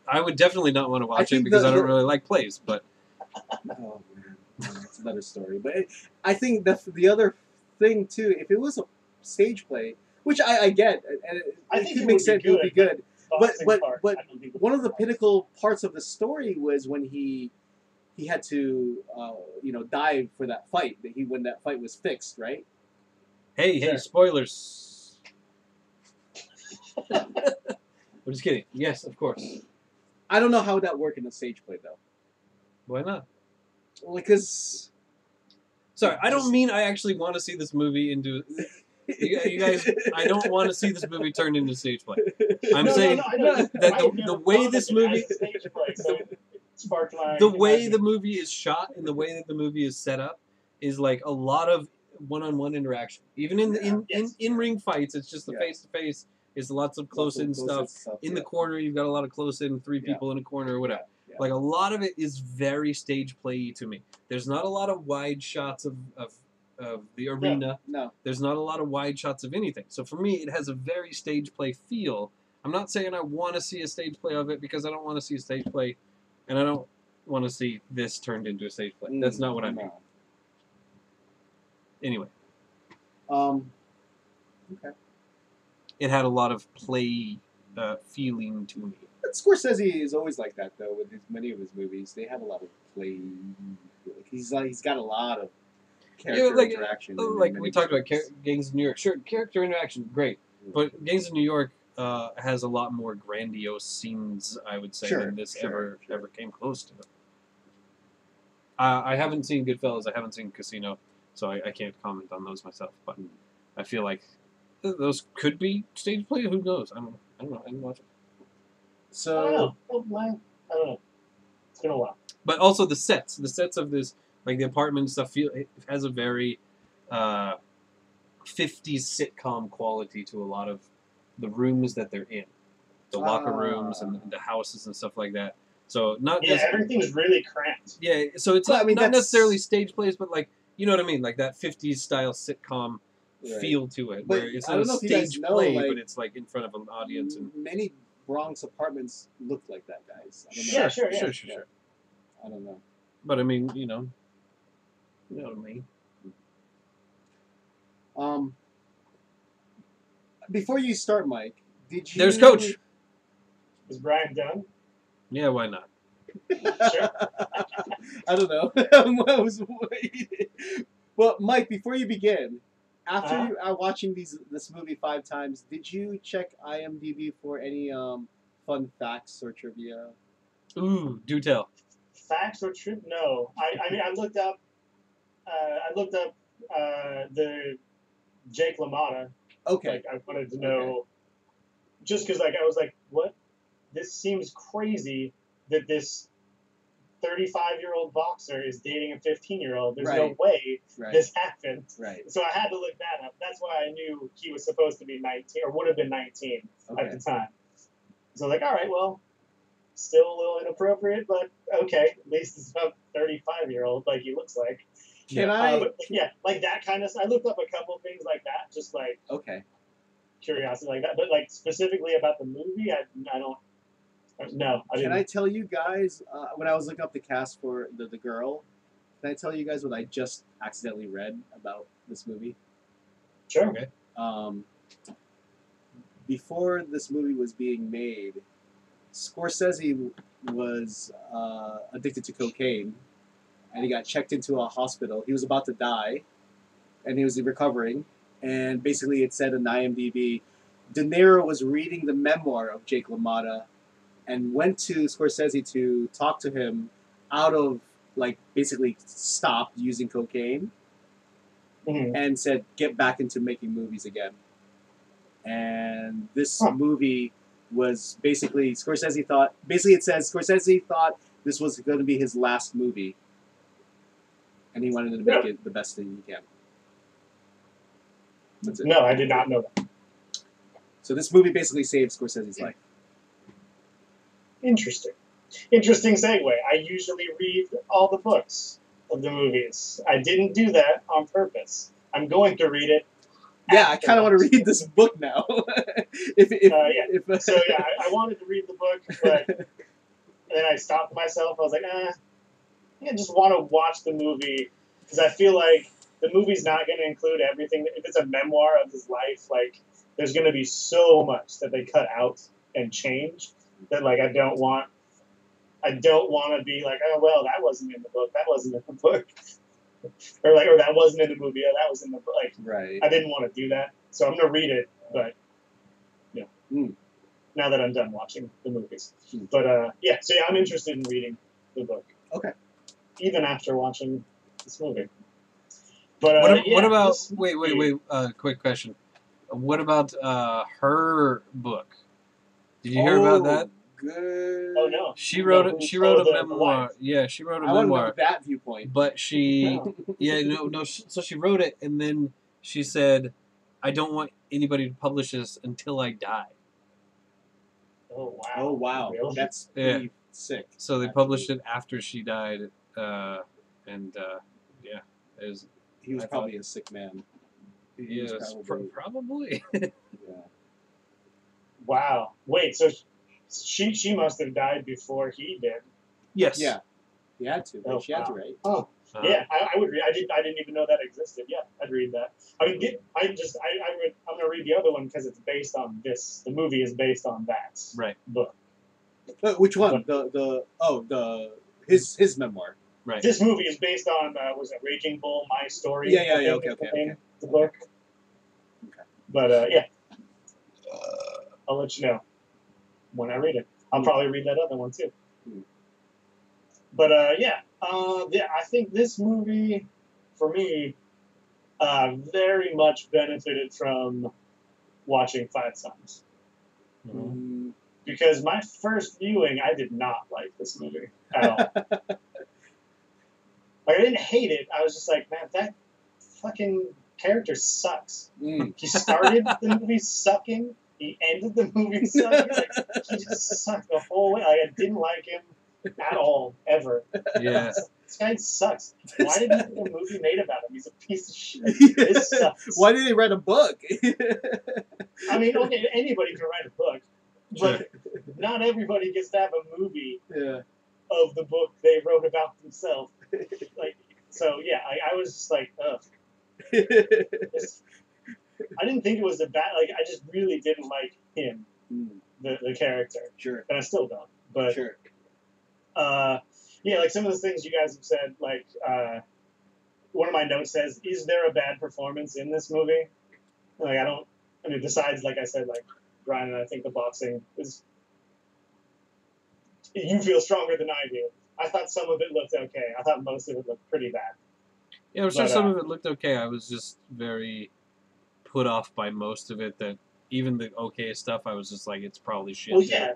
I would definitely not want to watch it because I don't really like plays, but oh man, that's another story. But I think the other thing too, if it was a stage play, which I get, and I think it makes sense, it would be good. But one of the pinnacle parts of the story was when he had to dive for that fight. When that fight was fixed, right? Hey, spoilers. I'm just kidding. Yes, of course. I don't know how that worked in a stage play though. Why not? Well, because sorry, I don't mean I actually want to see this movie into. You guys, I don't want to see this movie turned into a stage play. I'm saying that the way this movie, sparked my the way the movie is shot and the way that the movie is set up is like a lot of one-on-one interaction. Even in ring fights, it's just the face-to-face. It's lots of close-in stuff. In the corner, you've got a lot of close-in, three people in a corner or whatever. Like, a lot of it is very stage play-y to me. There's not a lot of wide shots of the arena. No. There's not a lot of wide shots of anything. So for me, it has a very stage play feel. I'm not saying I want to see a stage play of it because I don't want to see a stage play, and I don't want to see this turned into a stage play. That's not what I mean. Anyway. Okay. It had a lot of play feeling to me. But Scorsese is always like that, though. With many of his movies, they have a lot of play. He's got a lot of character interaction. Like we talked about Gangs of New York. Sure, character interaction, great. But Gangs of New York has a lot more grandiose scenes, I would say, than this ever came close to. I haven't seen Goodfellas. I haven't seen Casino, so I can't comment on those myself. But I feel like those could be stage play. Who knows? I don't know. I didn't watch it. So I don't know. It's been a while. But also the sets of this, like the apartment stuff, it has a very 50s sitcom quality to a lot of the rooms that they're in, the locker rooms and the houses and stuff like that. So everything's really cramped. Yeah, so it's not necessarily stage plays, but like you know what I mean, like that 50s style sitcom feel to it, where it's not a stage play, but it's like in front of an audience. And many Bronx apartments look like that, guys. I don't know. Sure. I don't know. But I mean, you know what I mean. Before you start, Mike, did you... There's Coach. Is Brian done? Yeah, why not? Sure. I don't know. I was waiting. Well, Mike, before you begin, after you are watching this movie 5 times, did you check IMDb for any fun facts or trivia? Ooh, do tell. Facts or trivia? No. I mean, I looked up the Jake LaMotta. Okay. Like, I wanted to know, just because like I was like, what? This seems crazy that this 35-year-old boxer is dating a 15-year-old. There's no way this happened. Right. So I had to look that up. That's why I knew he was supposed to be 19, or would have been 19 at the time. So like, all right, well, still a little inappropriate, but okay. At least it's about 35-year-old, like he looks like. But, like that kind of. I looked up a couple things like that, just like curiosity like that. But like specifically about the movie, I don't. No, I didn't. Can I tell you guys when I was looking up the cast for the girl? Can I tell you guys what I just accidentally read about this movie? Sure. Okay. Before this movie was being made, Scorsese was addicted to cocaine, and he got checked into a hospital. He was about to die, and he was recovering. And basically, it said in IMDb, De Niro was reading the memoir of Jake LaMotta, and went to Scorsese to talk to him out of, like, basically stopped using cocaine, and said, get back into making movies again. And this movie was basically, Scorsese thought this was going to be his last movie. And he wanted to make it the best thing he can. That's it. No, I did not know that. So this movie basically saved Scorsese's life. Interesting segue. I usually read all the books of the movies. I didn't do that on purpose. I'm going to read it. Yeah, I kind of want to read this book now. So I wanted to read the book, but then I stopped myself. I was like, I just want to watch the movie because I feel like the movie's not going to include everything. If it's a memoir of his life, like there's going to be so much that they cut out and change that like I don't want to be like, oh well, that wasn't in the book. That wasn't in the book. or that wasn't in the movie. Oh, that was in the book. Like, I didn't want to do that, so I'm gonna read it. But now that I'm done watching the movies, but I'm interested in reading the book. Okay. Even after watching this movie. But what about? Wait. Quick question. What about her book? Did you hear about that? good. Oh no. She wrote No, it. She who wrote a told the memoir. wife? Yeah, she wrote a I want to memoir. know that viewpoint. But she, No. yeah, no. So she wrote it, and then she said, "I don't want anybody to publish this until I die." Oh wow. Oh wow, Really? that's pretty sick. So they published it after she died, and yeah, it was. He was I probably a sick man. He was Yes, probably. probably. Yeah. Wow. Wait. So she must have died before he did. Yes. Yeah. He had to. Oh, She had to, wow. right? Oh. Yeah, I would read. I didn't even know that existed. Yeah, I'd read that. I mean, I'm gonna read the other one because it's based on this. The movie is based on that Right. book. Which one? His memoir. Right. This movie is based on was it Raging Bull? My Story. Yeah. I think Okay. is the name of the book. Okay. But yeah, I'll let you know when I read it. I'll probably read that other one too. But yeah, I think this movie, for me, very much benefited from watching Five Sons. Mm. Because my first viewing, I did not like this movie at all. Like, I didn't hate it. I was just like, man, that fucking character sucks. Mm. He started the movie sucking. He ended the movie sucking. Like, he just sucked the whole way. Like, I didn't like him at all, ever. Yeah. This guy sucks. Why did he get a movie made about him? He's a piece of shit. This sucks. Why did they write a book? I mean, okay, anybody can write a book, but not everybody gets to have a movie of the book they wrote about themselves. Like, so yeah, I was just like, ugh. I didn't think it was a bad. Like, I just really didn't like him, the character. Sure. And I still don't. But sure. Yeah, like some of the things you guys have said, like one of my notes says, "Is there a bad performance in this movie?" Like, I don't. I mean, besides, like I said, like Brian and I think the boxing is. You feel stronger than I do. I thought some of it looked okay. I thought most of it looked pretty bad. Yeah, I'm sure some of it looked okay. I was just very put off by most of it. That even the okay stuff, I was just like, it's probably shit. Well, yeah.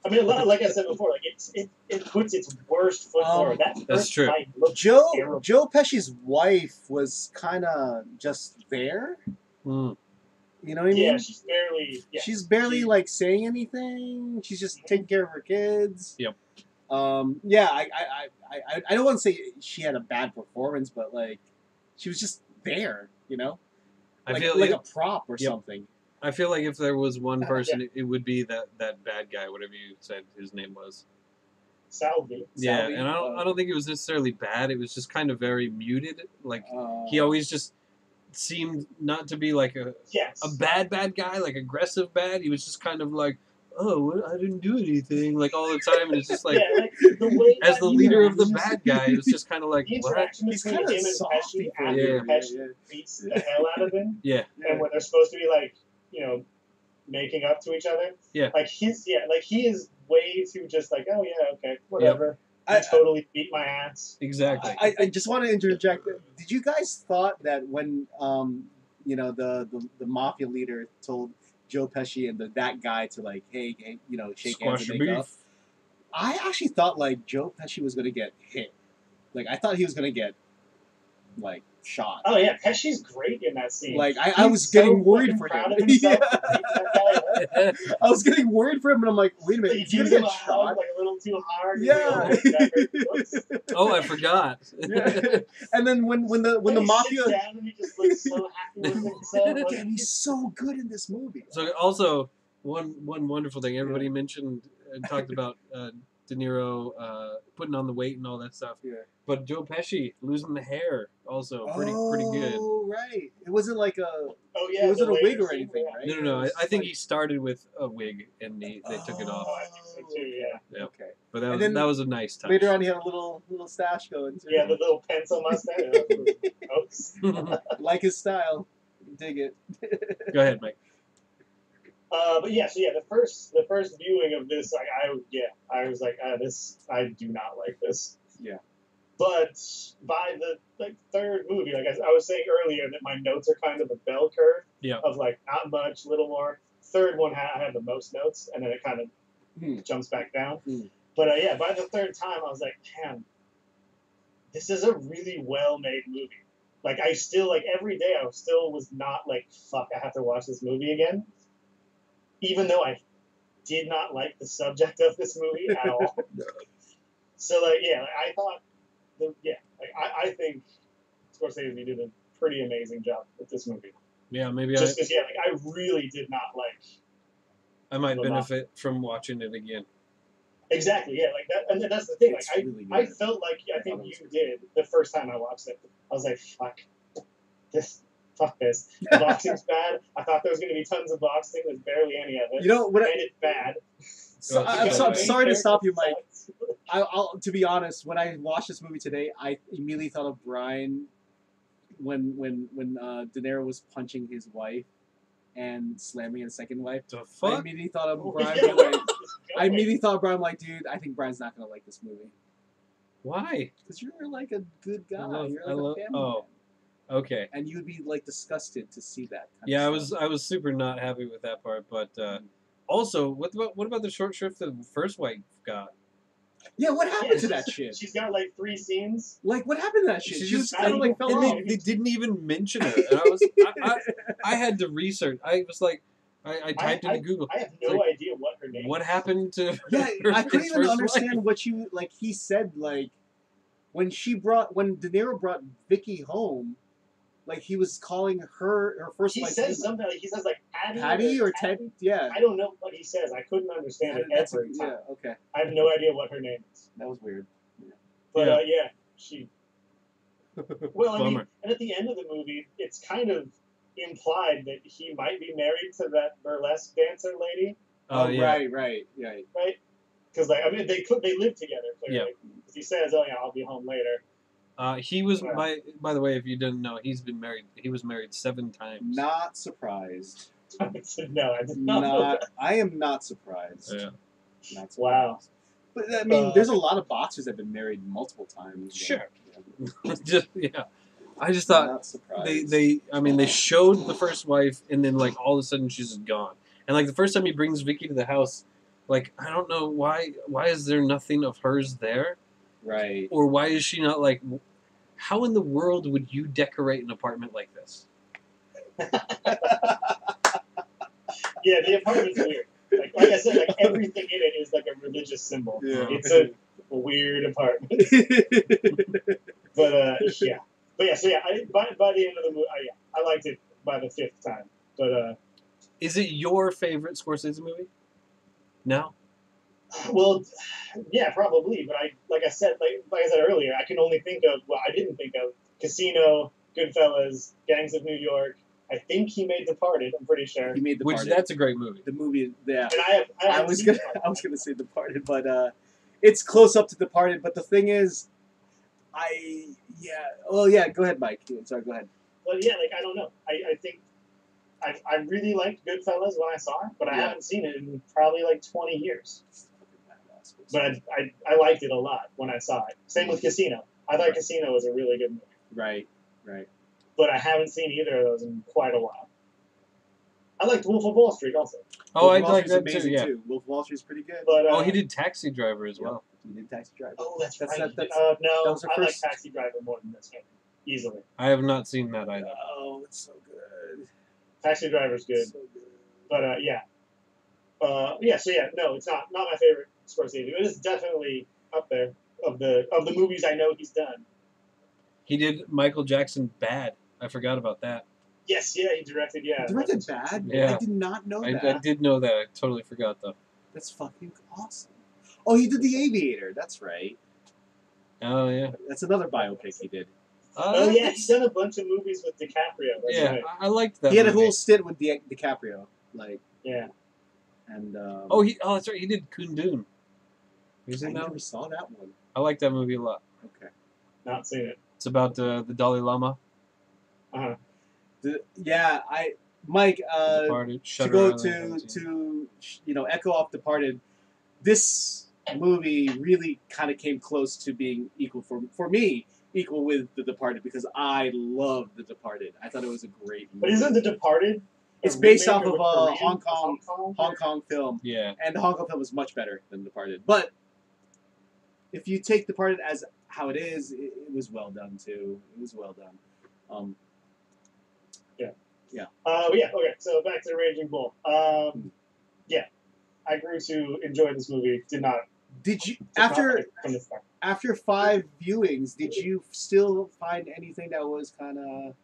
I mean, like I said before, like it puts its worst foot forward. That's true. Joe terrible. Joe Pesci's wife was kind of just there. Mm. You know what I mean? Yeah, she's barely. Yeah, she's barely like saying anything. She's just taking care of her kids. Yep. Yeah, I don't want to say she had a bad performance, but like she was just there. You know, I feel like a prop or something. I feel like if there was one person, it would be that bad guy, whatever you said his name was. Salvi. Yeah, Salvi, and I don't think it was necessarily bad. It was just kind of very muted. Like he always just seemed not to be like a bad guy, like aggressive bad. He was just kind of like, oh, I didn't do anything, like all the time, and it's just like, like the way as the leader of the bad guy, it was just kind of like, the interaction He's between kind of him and softy Pesci for after you. Pesci beats the hell out of him, yeah, and when they're supposed to be like, you know, making up to each other, like he is way too just like, oh yeah, okay, whatever. I totally beat my ass. Exactly. I just want to interject. Did you guys thought that when you know the mafia leader told Joe Pesci and that guy to like, hey, you know, shake hands and make up? I actually thought like Joe Pesci was gonna get hit. Like I thought he was gonna get like shot. Oh yeah, Pesci's great in that scene. Like I was getting worried for him. I was getting worried for him, and I'm like, wait a minute, he's gonna get shot. Like a little too hard. Yeah. Oh, I forgot. Yeah. And then when the mafia, sits down and he just looks so happy with himself. damn, he's so good in this movie. So also one wonderful thing everybody mentioned and talked about De Niro putting on the weight and all that stuff. Yeah. But Joe Pesci losing the hair also pretty good. Oh right, it wasn't like a. Oh yeah, it wasn't a wig or anything, yeah. right? No. I think he started with a wig and they took it off. Oh, I think so too. Yeah. Okay. But that was a nice touch. Later on, he had a little stash going too. Yeah, the little pencil mustache. Oops. Like his style. Dig it. Go ahead, Mike. But yeah, so yeah, the first viewing of this, like I was like, this, I do not like this. Yeah. But by the third movie, like I was saying earlier, that my notes are kind of a bell curve. Yeah. Of like not much, little more. Third one I had the most notes, and then it kind of jumps back down. But yeah, by the third time, I was like, damn, this is a really well-made movie. Like, I still, like, every day, I still was not like, fuck, I have to watch this movie again. Even though I did not like the subject of this movie at all. So, like, yeah, like, I thought, I think Scorsese did a pretty amazing job with this movie. Yeah, maybe just because, yeah, like, I really did not like. I might benefit from watching it again. Exactly, yeah, like that, and that's the thing. It's like, really I felt like I think you did the first time I watched it. I was like, fuck this. The boxing's bad. I thought there was going to be tons of boxing. There's barely any of it. You know what? And it's bad. So, I'm sorry to stop you, Mike. I'll to be honest, when I watched this movie today, I immediately thought of Brian when De Niro was punching his wife and slamming his second wife. The fuck? I immediately thought of Brian. Like, dude, I think Brian's not gonna like this movie. Why? Because you're like a good guy. You're like a family man. Okay. And you'd be like disgusted to see that. Yeah, I was super not happy with that part, but also, what about the short shrift the first wife got? Yeah, what happened to that shit? She's got like 3 scenes. Like, what happened to that shit? She just kind of like fell off. They didn't even mention her, and I had to research. I was like, I typed into Google. I have no idea what her name. What happened to? Yeah, I couldn't even understand what he said. Like, when De Niro brought Vicky home, like he was calling her first wife. He says something like Patty or Ted. Yeah. I don't know what he says. I couldn't understand it every time. Yeah. Okay. I have no idea what her name is. That was weird. Yeah. But yeah, she. Well, I mean, and at the end of the movie, it's kind of implied that he might be married to that burlesque dancer lady. Oh, yeah. Right. Right. Because like, I mean, they live together clearly. Yeah. He says, "Oh yeah, I'll be home later." He was by the way, if you didn't know, he was married 7 times. Not surprised. No, I did not know that. I am not surprised. Yeah. Not surprised. Wow. But I mean, there's a lot of boxers that have been married multiple times. Sure. Yeah. I just thought they showed the first wife, and then like all of a sudden she's just gone. And like the first time he brings Vicky to the house, like I don't know why is there nothing of hers there? Right. Or why is she not like? How in the world would you decorate an apartment like this? Yeah, the apartment's weird. Like I said, like everything in it is like a religious symbol. Yeah. It's a weird apartment. But yeah. So by the end of the movie, I liked it by the 5th time. But is it your favorite Scorsese movie? No. Well, yeah, probably. But like I said earlier, I can only think of I didn't think of Casino, Goodfellas, Gangs of New York. I think he made Departed. I'm pretty sure. He made Departed. Which that's a great movie. The movie, yeah. And I was gonna say Departed, but it's close up to Departed. But the thing is, Go ahead, Mike. Sorry, go ahead. Well, yeah, like I don't know. I think I really liked Goodfellas when I saw it, but I haven't seen it in probably like 20 years. But I liked it a lot when I saw it. Same with Casino. I thought Casino was a really good movie. Right. But I haven't seen either of those in quite a while. I liked Wolf of Wall Street also. Oh, I like that too. Yeah, Wolf of Wall Street's pretty good. But he did Taxi Driver as well. He did Taxi Driver. Oh, that's right. No, I like Taxi Driver more than this one, easily. I have not seen that either. Oh, it's so good. Taxi Driver's good. So good. But no, it's not my favorite Scorsese. It is definitely up there of the movies I know he's done. He did Michael Jackson Bad. I forgot about that. Yes, yeah, he directed. Yeah, He directed Bad. Yeah. I did not know that. I did know that. I totally forgot though. That's fucking awesome. Oh, he did The Aviator. That's right. Oh yeah. That's another biopic he did. Oh yeah, he's done a bunch of movies with DiCaprio. That's right. I liked that. He had a movie. whole stint with DiCaprio, like. Yeah. And. That's right. He did Kundun. I never saw that one. I like that movie a lot. Okay. Not seen it. It's about the Dalai Lama. Uh-huh. Mike, Departed, to go to echo off Departed, this movie really kind of came close to being equal for me with The Departed because I love The Departed. I thought it was a great movie. But isn't The Departed It's based off remake of of a Korean- Hong Kong film, Yeah. and the Hong Kong film is much better than Departed. But if you take Departed as how it is, it was well done too. It was well done. But yeah, okay, so back to the Raging Bull. Yeah, I grew to enjoy this movie. Did not. Did you Just not after like from the start. after 5 viewings? Did you still find anything that was kind of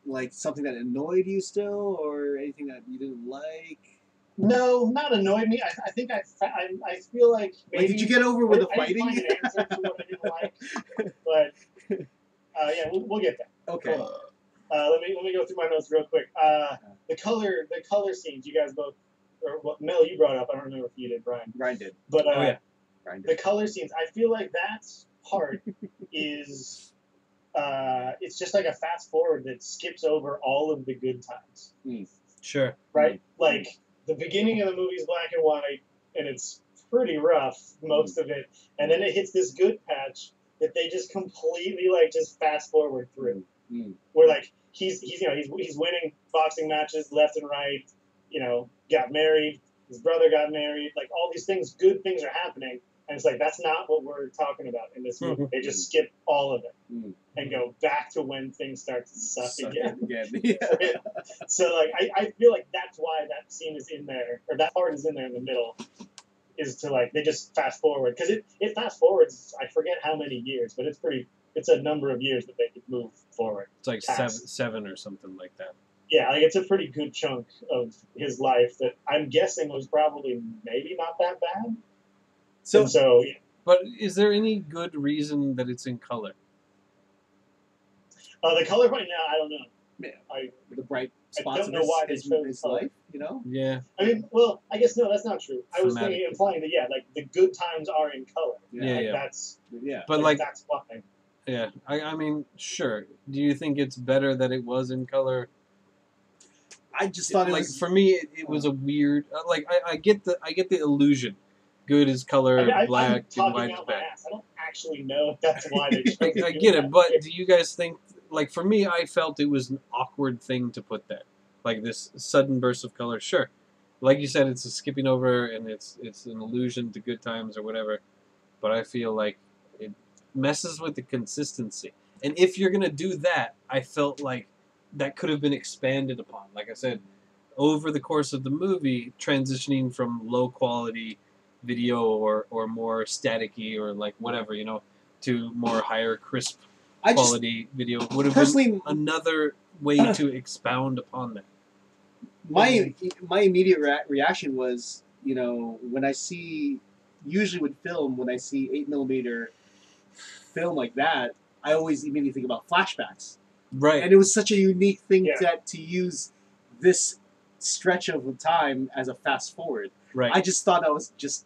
like something that annoyed you still, or anything that you didn't like? No, not annoyed me. I think I feel like maybe. Like, did you get over with the I didn't fighting? find an answer to what I didn't like, but yeah, we'll get there. Okay. Let me go through my notes real quick. The color scenes you guys both, or what Mel you brought up. I don't remember if you did, Brian. Brian did. But Brian the did. color scenes, I feel like that part is it's just like a fast forward that skips over all of the good times. Sure. Right? Like the beginning of the movie is black and white, and it's pretty rough most of it, and then it hits this good patch that they just completely like just fast forward through. Where like he's winning boxing matches left and right, got married, his brother got married, like all these things, good things are happening, and it's like that's not what we're talking about in this movie. They just skip all of it and go back to when things start to suck again. Yeah. So like I feel like that's why that scene is in there, or that part is in there in the middle, is to like they just fast forward, because it fast forwards, I forget how many years, but it's a number of years that they could move forward. It's like seven or something like that. Yeah, like it's a pretty good chunk of his life that I'm guessing was probably maybe not that bad. So yeah. But is there any good reason that it's in color? The color right now, I don't know. Yeah. The bright spots don't know why they of chose his color. life, Yeah. I mean, well, I guess no, that's not true. I was Thematic. implying that like the good times are in color. Yeah. That's But like that's why. yeah, I mean, sure. Do you think it's better that it was in color? I just thought it like was for me, it was a weird. Like I get the illusion. Good is color, black and white is bad. I don't actually know if that's why they chose I get it, but do you guys think? Like for me, I felt it was an awkward thing to put there, like this sudden burst of color. Sure, like you said, it's a skipping over and it's an allusion to good times or whatever. But I feel like it messes with the consistency. And if you're gonna do that, I felt like that could have been expanded upon. Like I said, over the course of the movie, transitioning from low quality video or more staticky or like whatever, to more higher crisp quality video would have been another way to expound upon that. My immediate reaction was, when I see, usually with film, when I see 8mm film like that, I always immediately think about flashbacks. Right. And it was such a unique thing to use this stretch of time as a fast forward. Right. I just thought that was just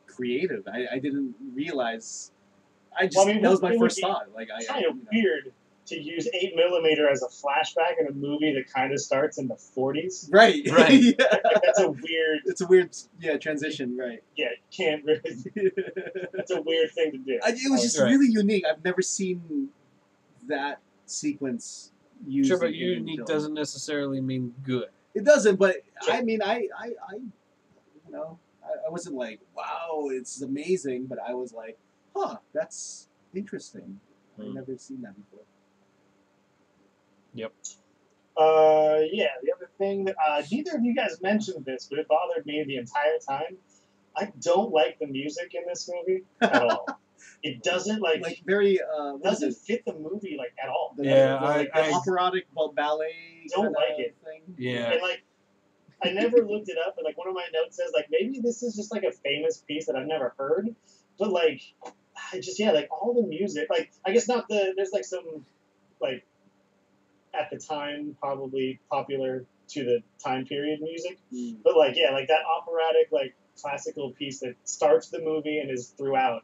creative. I didn't realize. That was my first thought. Like, kind of weird to use 8mm as a flashback in a movie that kind of starts in the 40s. Right. Yeah. That's a weird. It's a weird transition. Right. Yeah, you can't really. That's a weird thing to do. It was just really unique. I've never seen that sequence used. Sure, but unique doesn't necessarily mean good. It doesn't, but I mean, I wasn't like, wow, it's amazing, but I was like, huh, that's interesting. I've never seen that before. Yep. Yeah, the other thing that neither of you guys mentioned this, but it bothered me the entire time. I don't like the music in this movie at all. It doesn't very doesn't fit the movie at all. The operatic ballet. Don't like it. Thing. Yeah. And I never looked it up, but one of my notes says maybe this is just a famous piece that I've never heard, but I just all the music I guess not there's some at the time probably popular to the time period music, but that operatic classical piece that starts the movie and is throughout.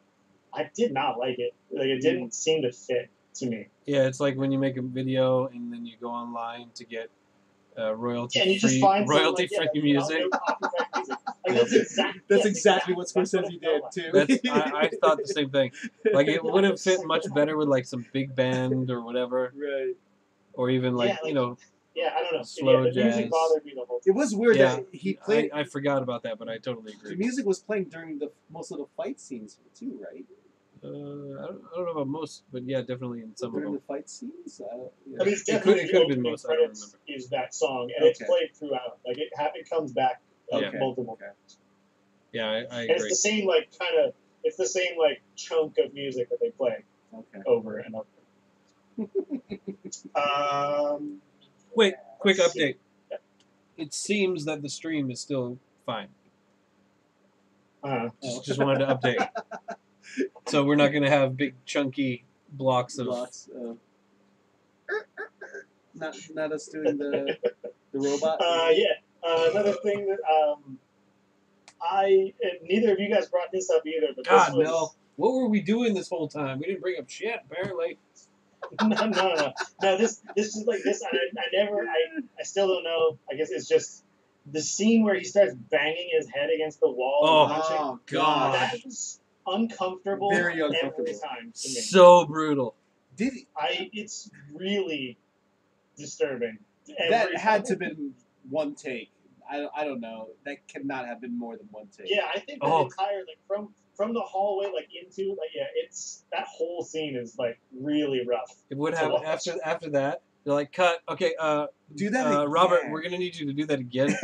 I did not like it. It didn't seem to fit to me. Yeah, it's like when you make a video and then you go online to get royalty-free music. That's exactly what Scorsese did too. I thought the same thing. It would have fit much better with some big band or whatever. Right. Or even Yeah, I don't know. Slow the jazz. music bothered me the whole time. It was weird that he played. I forgot about that, but I totally The agree. music was playing during most of the fight scenes too, right? I don't know about most, but yeah, definitely in some during of the them. fight scenes. Yeah. I mean, it's It definitely could have been most. I don't remember. Is that song, and it's played throughout. Like it comes back multiple times. Yeah, I agree. And it's the same it's the same chunk of music that they play over and over. Wait, quick update. Yeah. It seems that the stream is still fine. Just wanted to update. So we're not going to have big chunky blocks of... Not us doing the robot? Another thing that neither of you guys brought this up either. But God, no. What were we doing this whole time? We didn't bring up shit, apparently. No. This is like this. I still don't know. I guess it's just the scene where he starts banging his head against the wall. Oh, God. That was uncomfortable. Very uncomfortable. Every time to me. So brutal. It's really disturbing. That had to have been one take. I don't know. That cannot have been more than one take. Yeah, I think the entire from the hallway into it's that whole scene is really rough. It would have after that. They're like, cut. Okay, do that again. Robert, we're gonna need you to do that again.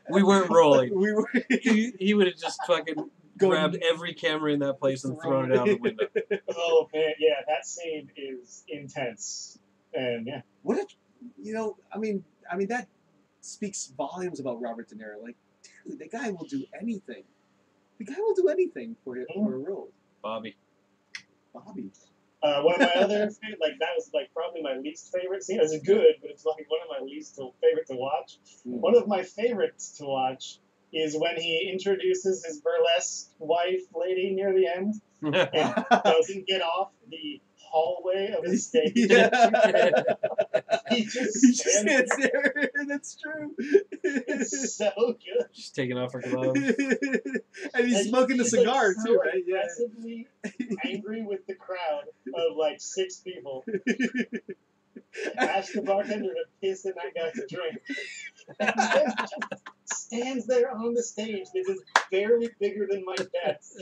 We weren't rolling. He would have just fucking grabbed every camera in that place and thrown it out the window. Oh man, yeah, that scene is intense. And yeah, what if I mean that speaks volumes about Robert De Niro. Like, dude, the guy will do anything. The guy will do anything for a role. Bobby. One of my other that was probably my least favorite scene. It's good, but it's one of my least favorite to watch. One of my favorites to watch is when he introduces his burlesque wife lady near the end and doesn't get off the hallway of the stage. He just stands there. That's true. It's so good. She's taking off her gloves. And he's smoking a cigar too, right? Aggressively angry with the crowd of 6 people. Ask the bartender to piss in that guy's drink. And then just stands there on the stage that is barely bigger than my desk.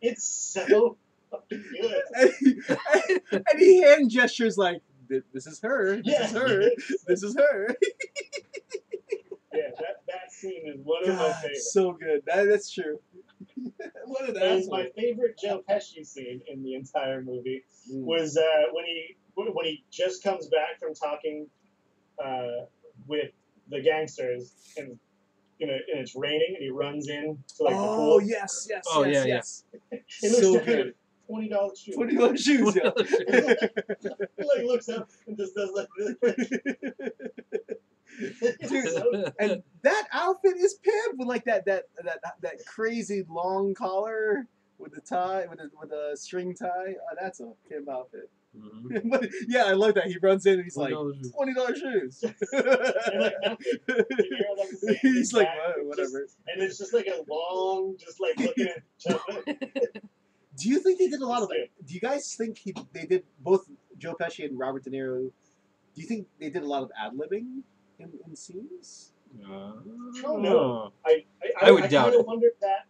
It's so fucking good. And he hand gestures like, this is her. This is her. This is her. Yeah, that scene is one of my favorites. So good. That's true. One of those. My favorite Joe Pesci scene in the entire movie was when he just comes back from talking with the gangsters and it's raining and he runs in to the pool. Oh yes. It looks so good. $20 shoes. $20 shoes. Yeah. He looks up and just does this. Dude, and that outfit is pimp with that crazy long collar with the tie with a string tie. Oh, that's a pimp outfit. Mm-hmm. But yeah, I love that he runs in and he's like $20 shoes. He's like, whatever. And it's just a long, just looking at each other. Do you think they did a lot of? Do you guys think they did both Joe Pesci and Robert De Niro? Do you think they did a lot of ad-libbing in scenes? I don't know. I would doubt it. I wondered that,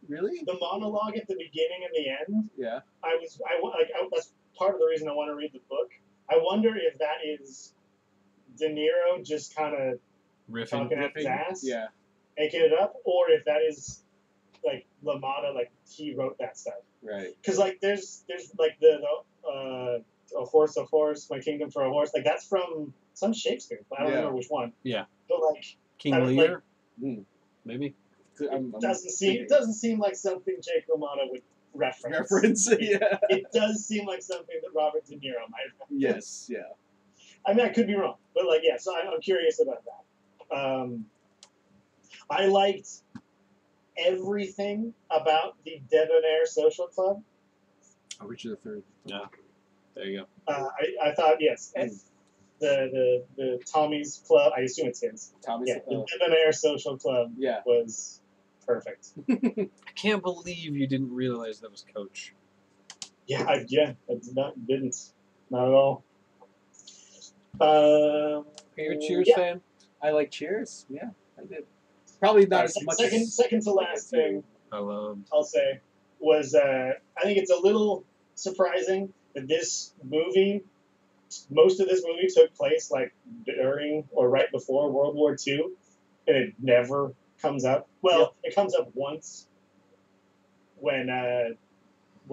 really, the monologue at the beginning and the end. Yeah. That's part of the reason I want to read the book. I wonder if that is De Niro just kind of talking out his ass, making it up, or if that is LaMotta, he wrote that stuff. Right. Because there's the a horse, my kingdom for a horse. That's from some Shakespeare. But I don't remember which one. Yeah. But King Lear, maybe. It doesn't seem like something Jake LaMotta would reference. Yeah. It does seem like something that Robert De Niro might reference. Yes. Yeah. I mean, I could be wrong, but so I'm curious about that. I liked everything about the Debonair Social Club. Oh, Richard III. Yeah, there you go. I thought yes, the Tommy's Club. I assume it's his. Tommy's. The Debonair Social Club. Yeah. Was perfect. I can't believe you didn't realize that was Coach. Yeah, I didn't. Not at all. Um, You're a Cheers yeah. fan? I like Cheers. Yeah, I did. Probably not as much. Second to last thing I'll say was I think it's a little surprising that this movie, most of this movie took place like during or right before World War II, and it never comes up. Well, it comes up once when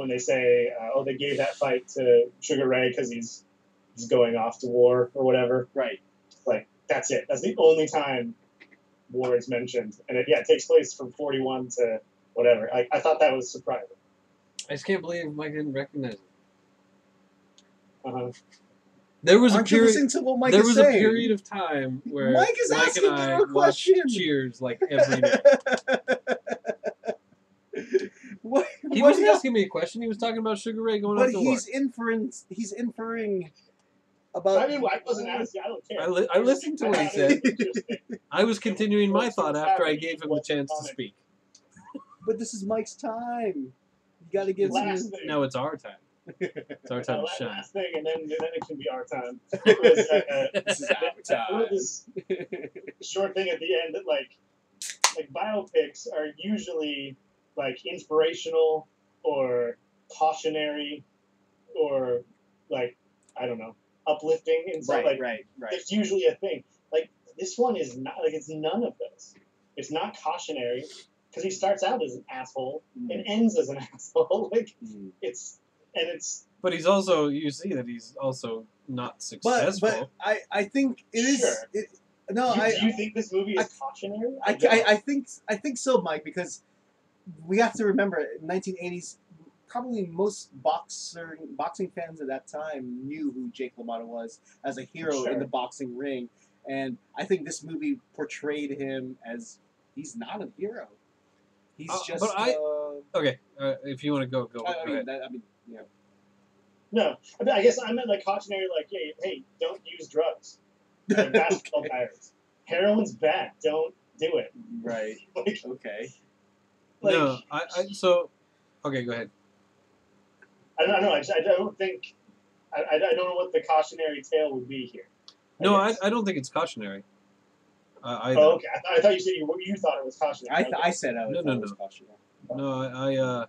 they say, "Oh, they gave that fight to Sugar Ray because he's going off to war or whatever." Right. Like that's it. That's the only time war is mentioned, and it takes place from 41 to whatever. I thought that was surprising. I just can't believe Mike didn't recognize it. Uh-huh. There was Aren't a period. You listening to what Mike there is was saying? a period of time where Mike is asking and I you a question. watched Cheers like every day. He wasn't asking me a question. He was talking about Sugar Ray going off to war. He's inferring about. I mean, I wasn't asking. I don't care. I listened to what he said. I was continuing my thought after I gave him the chance to speak. But this is Mike's time. You got to give him. No, it's our time. It's our time to shine. Last thing, and then it can be our time. It was, this is our time. This short thing at the end that like biopics are usually like inspirational or cautionary or like I don't know, uplifting and stuff Right. It's usually a thing. Like this one is not like it's none of those. It's not cautionary because he starts out as an asshole and ends as an asshole. Like it's. But he's also, you see that he's also not successful. But I think it is. Sure. Do you think this movie is cautionary? I think so, Mike, because we have to remember, in 1980s, probably most boxing fans at that time knew who Jake LaMotta was as a hero in the boxing ring, and I think this movie portrayed him as he's not a hero. He's just. Okay, if you want to go ahead. Yeah. No, I guess I meant like cautionary, like, hey, don't use drugs. Basketball tires. Heroin's bad. Don't do it. Right. Like, okay. Like, no, okay, go ahead. I don't know. I don't think. I don't know what the cautionary tale would be here. I don't think it's cautionary. Okay. I thought you said you thought it was cautionary. I said I thought it was cautionary. No,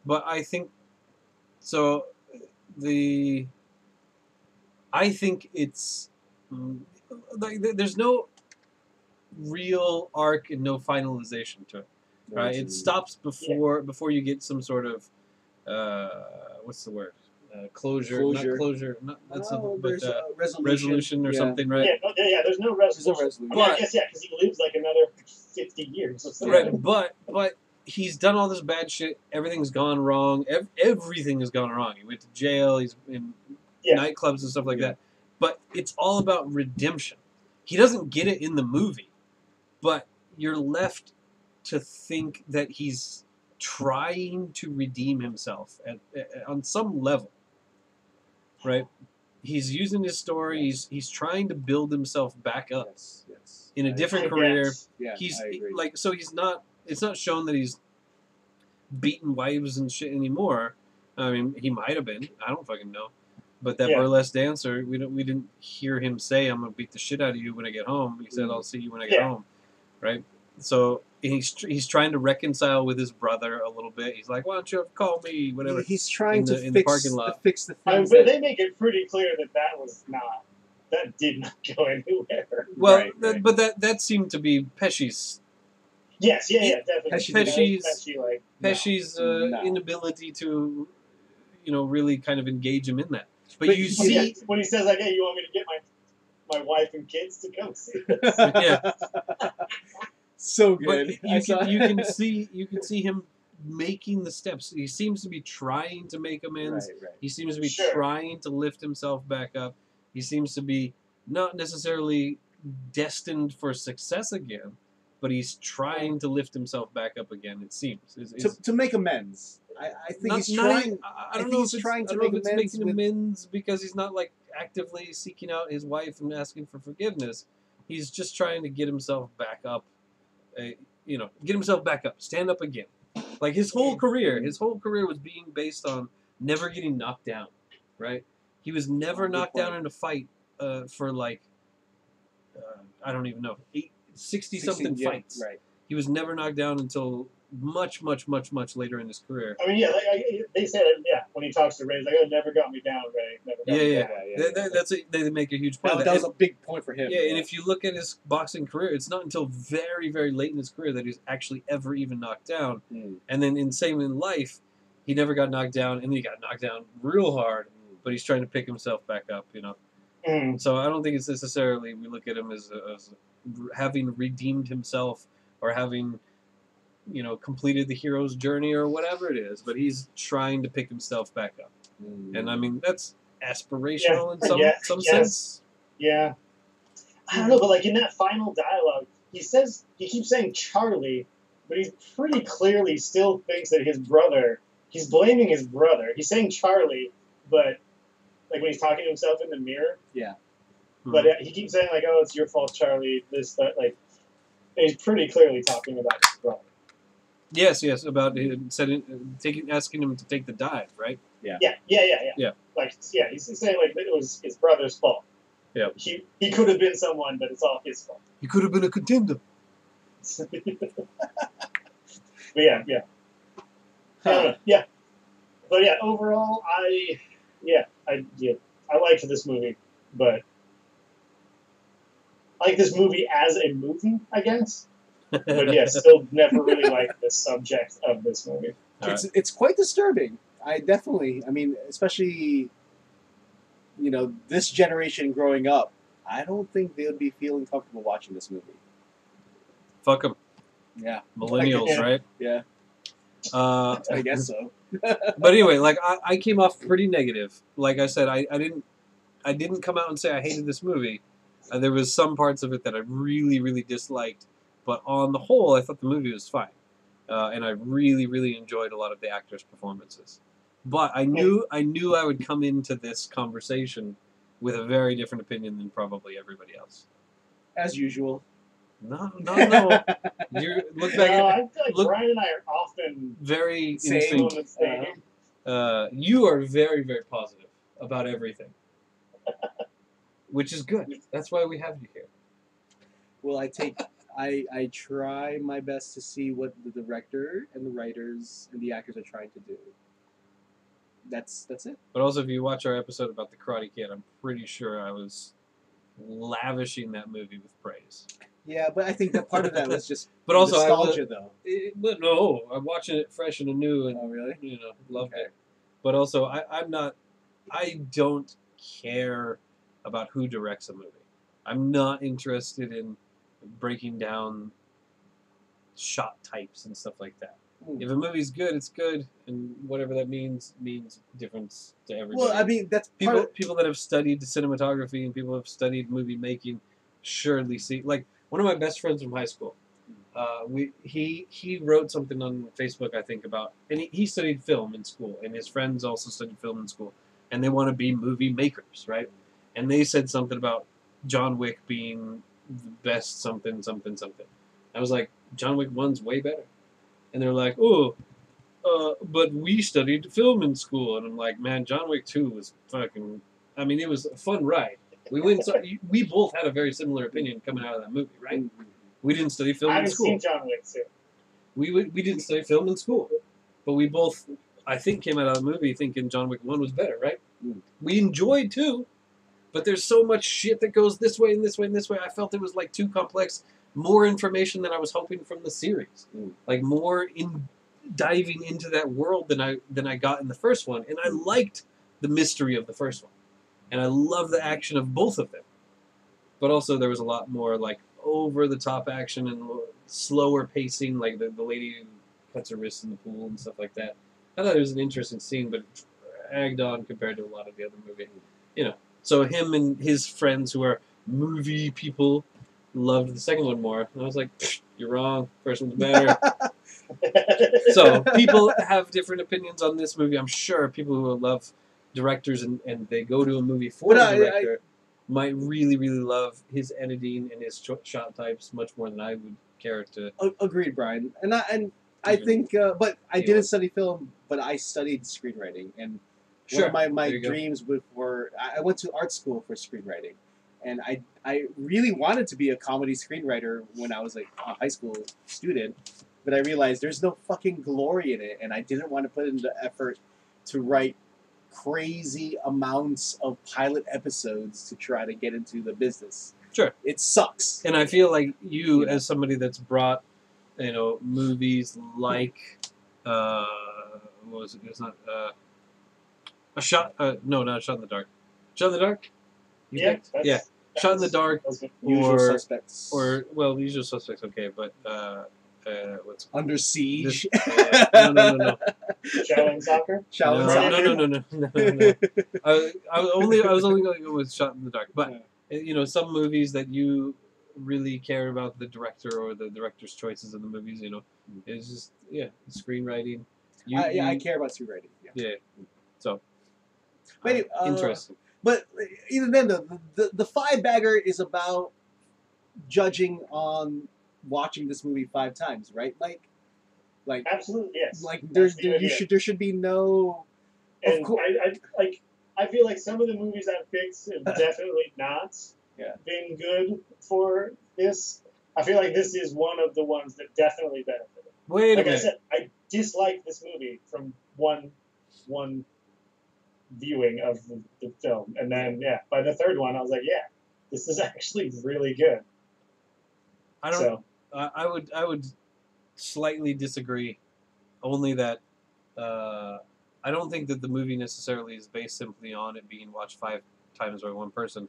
but I think so. I think it's like there's no real arc and no finalization to it, right? It stops before you get some sort of what's the word? Closure. Not closure. That's but resolution or something, right? Yeah. There's no resolution. I mean, I guess because he lives like another 50 years or something. Right, but he's done all this bad shit. Everything's gone wrong. Everything has gone wrong. He went to jail. He's in nightclubs and stuff like that. But it's all about redemption. He doesn't get it in the movie, but you're left to think that he's trying to redeem himself on some level, right? He's using his story. He's trying to build himself back up in a different career. Yeah, he's I agree. like so he's not. It's not shown that he's beating wives and shit anymore. I mean, he might have been. I don't fucking know. But that burlesque dancer, we didn't hear him say, "I'm gonna beat the shit out of you when I get home." He said, "I'll see you when I get home," right? So he's trying to reconcile with his brother a little bit. He's like, "Why don't you call me?" Whatever. He's trying to fix the parking lot. fix the I mean, things. they make it pretty clear that did not go anywhere. Well, but that seemed to be Pesci's. Yes, definitely. Pesci's inability to, really kind of engage him in that. But you see when he says like, "Hey, you want me to get my wife and kids to come see this?" Yeah, so good. But you can see him making the steps. He seems to be trying to make amends. Right. He seems to be trying to lift himself back up. He seems to be not necessarily destined for success again, but he's trying to lift himself back up again. It seems to make amends. I think he's trying. I don't know if it's making amends because he's not like actively seeking out his wife and asking for forgiveness. He's just trying to get himself back up. Get himself back up, stand up again. Like his whole career was being based on never getting knocked down, right? He was never knocked down in a fight for like I don't even know 60-something fights. Right. He was never knocked down until much later in his career. I mean, yeah, they said it, yeah, when he talks to Ray, he's like, "Oh, never got me down, Ray. Never got me down." That's they make a huge point. That was a big point for him. Yeah, and if you look at his boxing career, it's not until very late in his career that he's actually ever even knocked down. And then same in life, he never got knocked down, and then he got knocked down real hard. But he's trying to pick himself back up, you know. So I don't think it's necessarily we look at him as having redeemed himself or having, you know, completed the hero's journey or whatever it is. But he's trying to pick himself back up, and I mean that's aspirational in some sense. Yeah, I don't know, but like in that final dialogue, he keeps saying Charlie, but he pretty clearly still thinks that his brother. He's blaming his brother. He's saying Charlie, but like when he's talking to himself in the mirror. Yeah. But he keeps saying like, "Oh, it's your fault, Charlie." This, that, like, and he's pretty clearly talking about his brother. Yes, about him asking him to take the dive, right? Yeah. Like, yeah, he's saying like that it was his brother's fault. Yeah. He could have been someone, but it's all his fault. He could have been a contender. But yeah. Yeah. But yeah, overall, I liked this movie, but I like this movie as a movie, I guess. But yeah, still never really liked the subject of this movie. It's quite disturbing. I mean, especially, you know, this generation growing up, I don't think they would be feeling comfortable watching this movie. Fuck them. Yeah. Millennials, right? Yeah. I guess so. But anyway, like I came off pretty negative. Like I said, I didn't come out and say I hated this movie. There was some parts of it that I really disliked, but on the whole, I thought the movie was fine, and I really enjoyed a lot of the actors' performances. But I knew I would come into this conversation with a very different opinion than probably everybody else. As usual. No. Look back. I feel like Brian and I are often very same. You are very positive about everything, which is good. That's why we have you here. Well, I try my best to see what the director and the writers and the actors are trying to do. That's it. But also, if you watch our episode about the Karate Kid, I'm pretty sure I was lavishing that movie with praise. Yeah, but I think that part of that was just but also nostalgia, though. But no, I'm watching it fresh and anew, and really, you know, loved it. But also, I don't care about who directs a movie. I'm not interested in breaking down shot types and stuff like that. If a movie's good, it's good, and whatever that means difference to everybody. Well, I mean, that's people that have studied cinematography and people who have studied movie making surely see. Like one of my best friends from high school, he wrote something on Facebook, I think, about, and he studied film in school, and his friends also studied film in school, and they want to be movie makers, right? And they said something about John Wick being the best something. I was like, John Wick 1's way better. And they're like, but we studied film in school. And I'm like, man, John Wick 2 was fucking, I mean, it was a fun ride. We both had a very similar opinion coming out of that movie, right? We didn't study film in school. I haven't seen John Wick 2. We didn't study film in school. But we both, I think, came out of the movie thinking John Wick 1 was better, right? We enjoyed 2. But there's so much shit that goes this way and this way and this way. I felt it was like too complex. More information than I was hoping from the series. Like more in diving into that world than I got in the first one. And I liked the mystery of the first one. And I love the action of both of them. But also there was a lot more like over the top action and slower pacing, like the lady who cuts her wrists in the pool and stuff like that. I thought it was an interesting scene, but it dragged on compared to a lot of the other movie. You know. So him and his friends who are movie people loved the second one more. And I was like, you're wrong. First one's better. So people have different opinions on this movie. I'm sure people who love directors and they go to a movie for the director might really love his editing and his shot types much more than I would care to. Agreed, Brian. And I think, but I didn't study film, but I studied screenwriting. And one of my dreams were, I went to art school for screenwriting. and I really wanted to be a comedy screenwriter when I was like a high school student, but I realized there's no fucking glory in it, and I didn't want to put in the effort to write crazy amounts of pilot episodes to try to get into the business. Sure. It sucks. And I feel like you, as somebody that's brought, movies like, what was it? It's not, a shot, no, not a Shot in the Dark. Shot in the Dark? Yeah. Shot in the Dark, Usual Suspects. Well, Usual Suspects, okay, but, what's Under Siege. No. Shaolin Soccer? Shaolin No. I was only going to go with Shot in the Dark, but some movies that you really care about the director or the director's choices in the movies. It's just screenwriting. I care about screenwriting. Yeah. So, but anyway, interesting. But even then, the Five Bagger is about judging on watching this movie 5 times, right? Like absolutely, yes. Like there should be no. And I feel like some of the movies I've picked have definitely not been good for this. I feel like this is one of the ones that definitely benefited. Wait a minute. I said, I disliked this movie from one viewing of the film, and then by the third one, I was like, this is actually really good. I would slightly disagree, only that I don't think that the movie necessarily is based simply on it being watched 5 times by one person.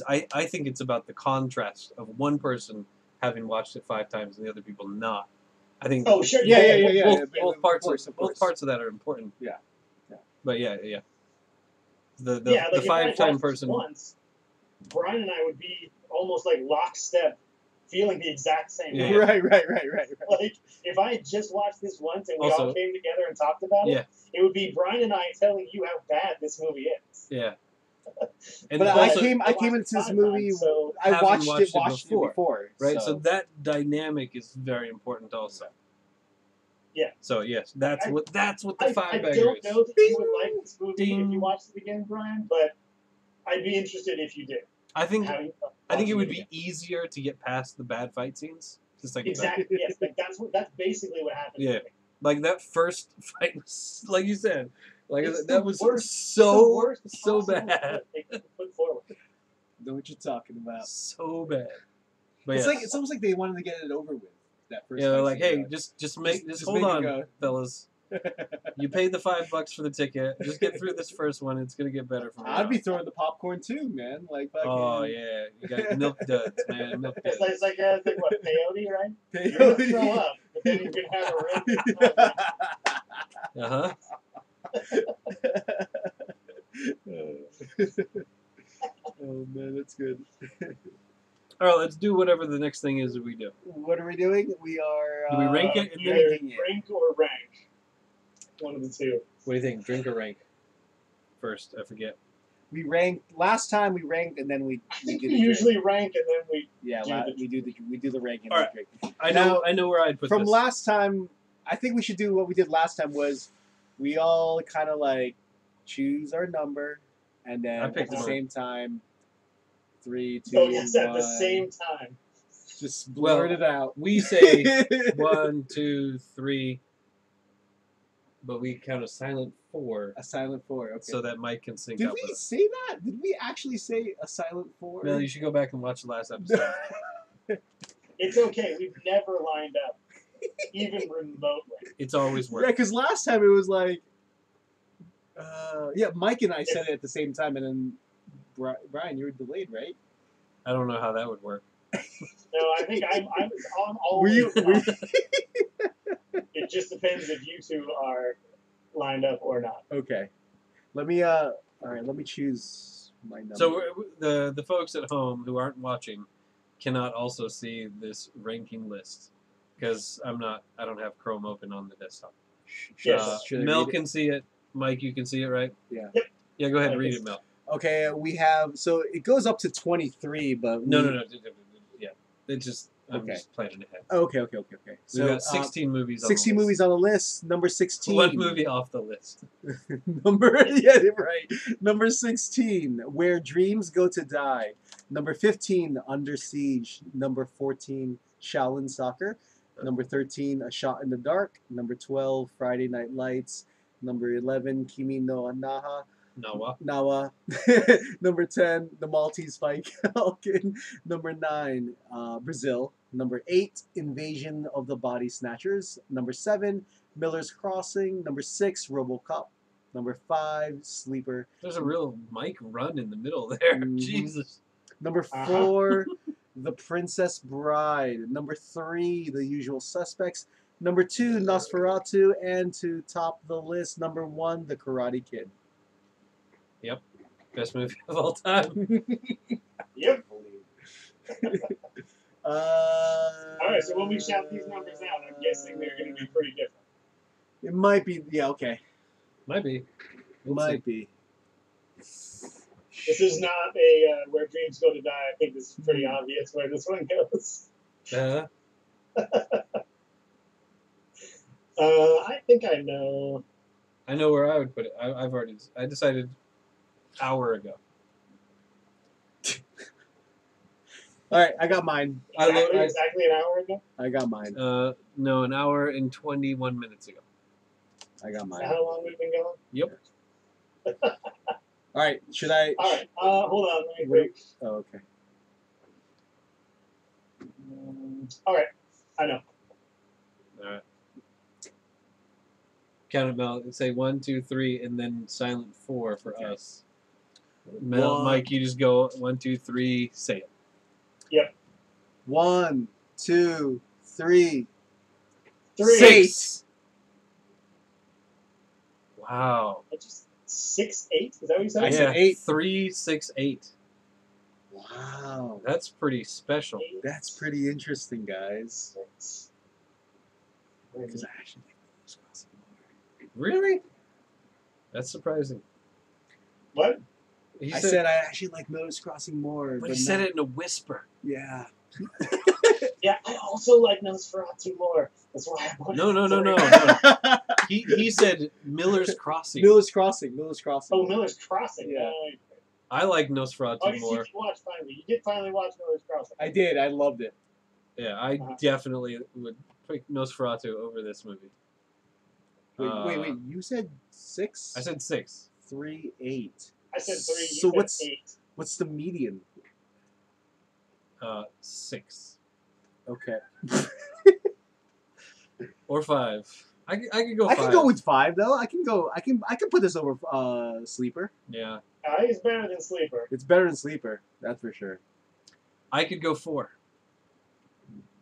I think it's about the contrast of one person having watched it 5 times and the other people not. I think. Oh sure, Both parts of that are important. Yeah. But the 5-time person. Once, Brian and I would be almost like lockstep, feeling the exact same way. Yeah. Right. Like, if I had just watched this once and we all came together and talked about it, it would be Brian and I telling you how bad this movie is. Yeah. But I came into this movie, so I watched it before. Right? So that dynamic is very important also. Yeah. So yes, that's what the Five Bagger is. I don't know that you would like this movie if you watched it again, Brian, but I'd be interested if you did. I think it would be easier to get past the bad fight scenes. Exactly. Yes. That's basically what happened. Yeah. Like that first fight was, like you said, that was so bad. They put forward. Know what you're talking about? So bad. But it's almost like they wanted to get it over with. That first. Yeah, like, hey, just hold on, fellas. You paid the $5 for the ticket. Just get through this first one. It's gonna get better from here. I'd be throwing the popcorn too, man. Like, oh yeah, you got milk duds, man. Milk duds. It's like what, peyote, right? You're gonna throw up, but then you're gonna have a ring. Oh man, that's good. All right, let's do whatever the next thing is that we do. What are we doing? We are. Do we rank it? Rank or rank? One of the two. What do you think? Drink or rank? First, I forget. We ranked last time. We ranked and then we. I think we usually rank and then we. We do the ranking. All right. I know where I'd put from this. Last time. I think we should do what we did last time. Was we all kind of like choose our number, and then at the same time. 3, 2, at the 1. same time. Just blurt it out. We say 1, 2, 3, but we count a silent 4. A silent 4, okay. So that Mike can sync Did up we with us. say that? Did we actually say a silent 4? No, you should go back and watch the last episode. It's okay. We've never lined up, even remotely. It's always worked. Yeah, because last time it was like, Mike and I said it at the same time, and then Brian, you were delayed, right? I don't know how that would work. No, I think I'm always. It just depends if you two are lined up or not. Okay. Let me all right, let me choose my number. So the folks at home who aren't watching cannot also see this ranking list because I don't have Chrome open on the desktop. Yes. Mel can see it. Mike, you can see it, right? Yeah. Yep. Yeah, go ahead and read it, Mel. Okay, we have, so it goes up to 23, but... No. Yeah, I'm just planning ahead. Okay. So we got 16 movies on 16 the list. movies on the list. Number 16. One movie off the list. Number 16, Where Dreams Go to Die. Number 15, Under Siege. Number 14, Shaolin Soccer. Number 13, A Shot in the Dark. Number 12, Friday Night Lights. Number 11, Kimi no Naha. Nawa. Number 10, The Maltese Falcon. Number 9, Brazil. Number 8, Invasion of the Body Snatchers. Number 7, Miller's Crossing. Number 6, RoboCop. Number 5, Sleeper. There's a real Mike run in the middle there. Mhm. Jesus. Number 4, The Princess Bride. Number 3, The Usual Suspects. Number 2, Nosferatu. And to top the list, number 1, The Karate Kid. Yep. Best movie of all time. Yep. All Alright, so when we shout these numbers out, I'm guessing they're going to be pretty different. It might be, yeah, okay. Might be. Might be. This is not a Where Dreams Go to Die. I think this is pretty obvious where this one goes. I think I know. I know where I would put it. I decided hour ago. All right, I got mine. Exactly an hour ago? I got mine. No, an hour and 21 minutes ago. I got mine. How long we've been going? Yep. All right, should I? All right, hold on. Let me quick. Oh, okay. All right, I know. All right. Count it, Mel. Say 1, 2, 3, and then silent 4 for us. Mel, Mike, you just go 1, 2, 3. Say it. Yep. 1, 2, 3. 6. Wow. 6, 8? Is that what you said? I said 8. 3, 6, 8. Wow. That's pretty special. 8. That's pretty interesting, guys. 6. Because I actually like Miller's Crossing more. Really? That's surprising. What? I said I actually like Miller's Crossing more. But he said it in a whisper. Yeah. Yeah, I also like Nosferatu more. That's why I put No. He said Miller's Crossing. Miller's Crossing. Miller's Crossing. Oh, Miller's Crossing. Yeah. I like Nosferatu Oh, you more. did watch finally. You did finally watch Miller's Crossing. I did. I loved it. Yeah, I definitely would pick Nosferatu over this movie. Wait. You said 6? I said 6. 3, 8. I said 3. You So said 8. what's the median? 6. Okay. Or 5. I could go 5. I can go with 5 though. I can put this over Sleeper. Yeah. It's better than Sleeper. It's better than Sleeper. That's for sure. I could go 4.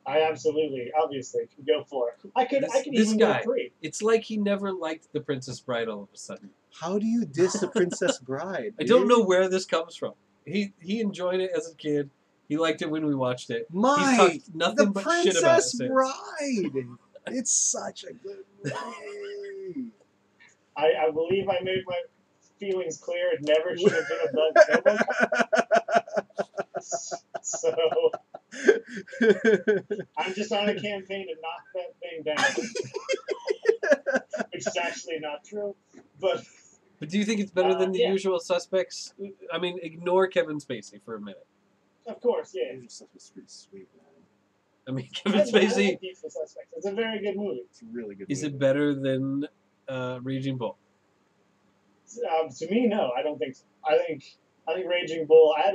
I absolutely, obviously, could go 4. I could This even guy. go 3. It's like he never liked The Princess Bride all of a sudden. How do you diss the Princess Bride? I don't know where this comes from. He enjoyed it as a kid. He liked it when we watched it. Mike, He's talked nothing but shit about it Princess since. Bride. It's such a good movie. I believe I made my feelings clear. It never should have been above. So I'm just on a campaign to knock that thing down, which is actually not true. But do you think it's better than The yeah. Usual Suspects? I mean, ignore Kevin Spacey for a minute. Of course, yeah. It's pretty sweet, man. I mean, Kevin I Spacey. like Usual Suspects. It's a very good movie. It's a really good Is movie. it better than Raging Bull? To me, no, I don't think so. I think Raging Bull. I had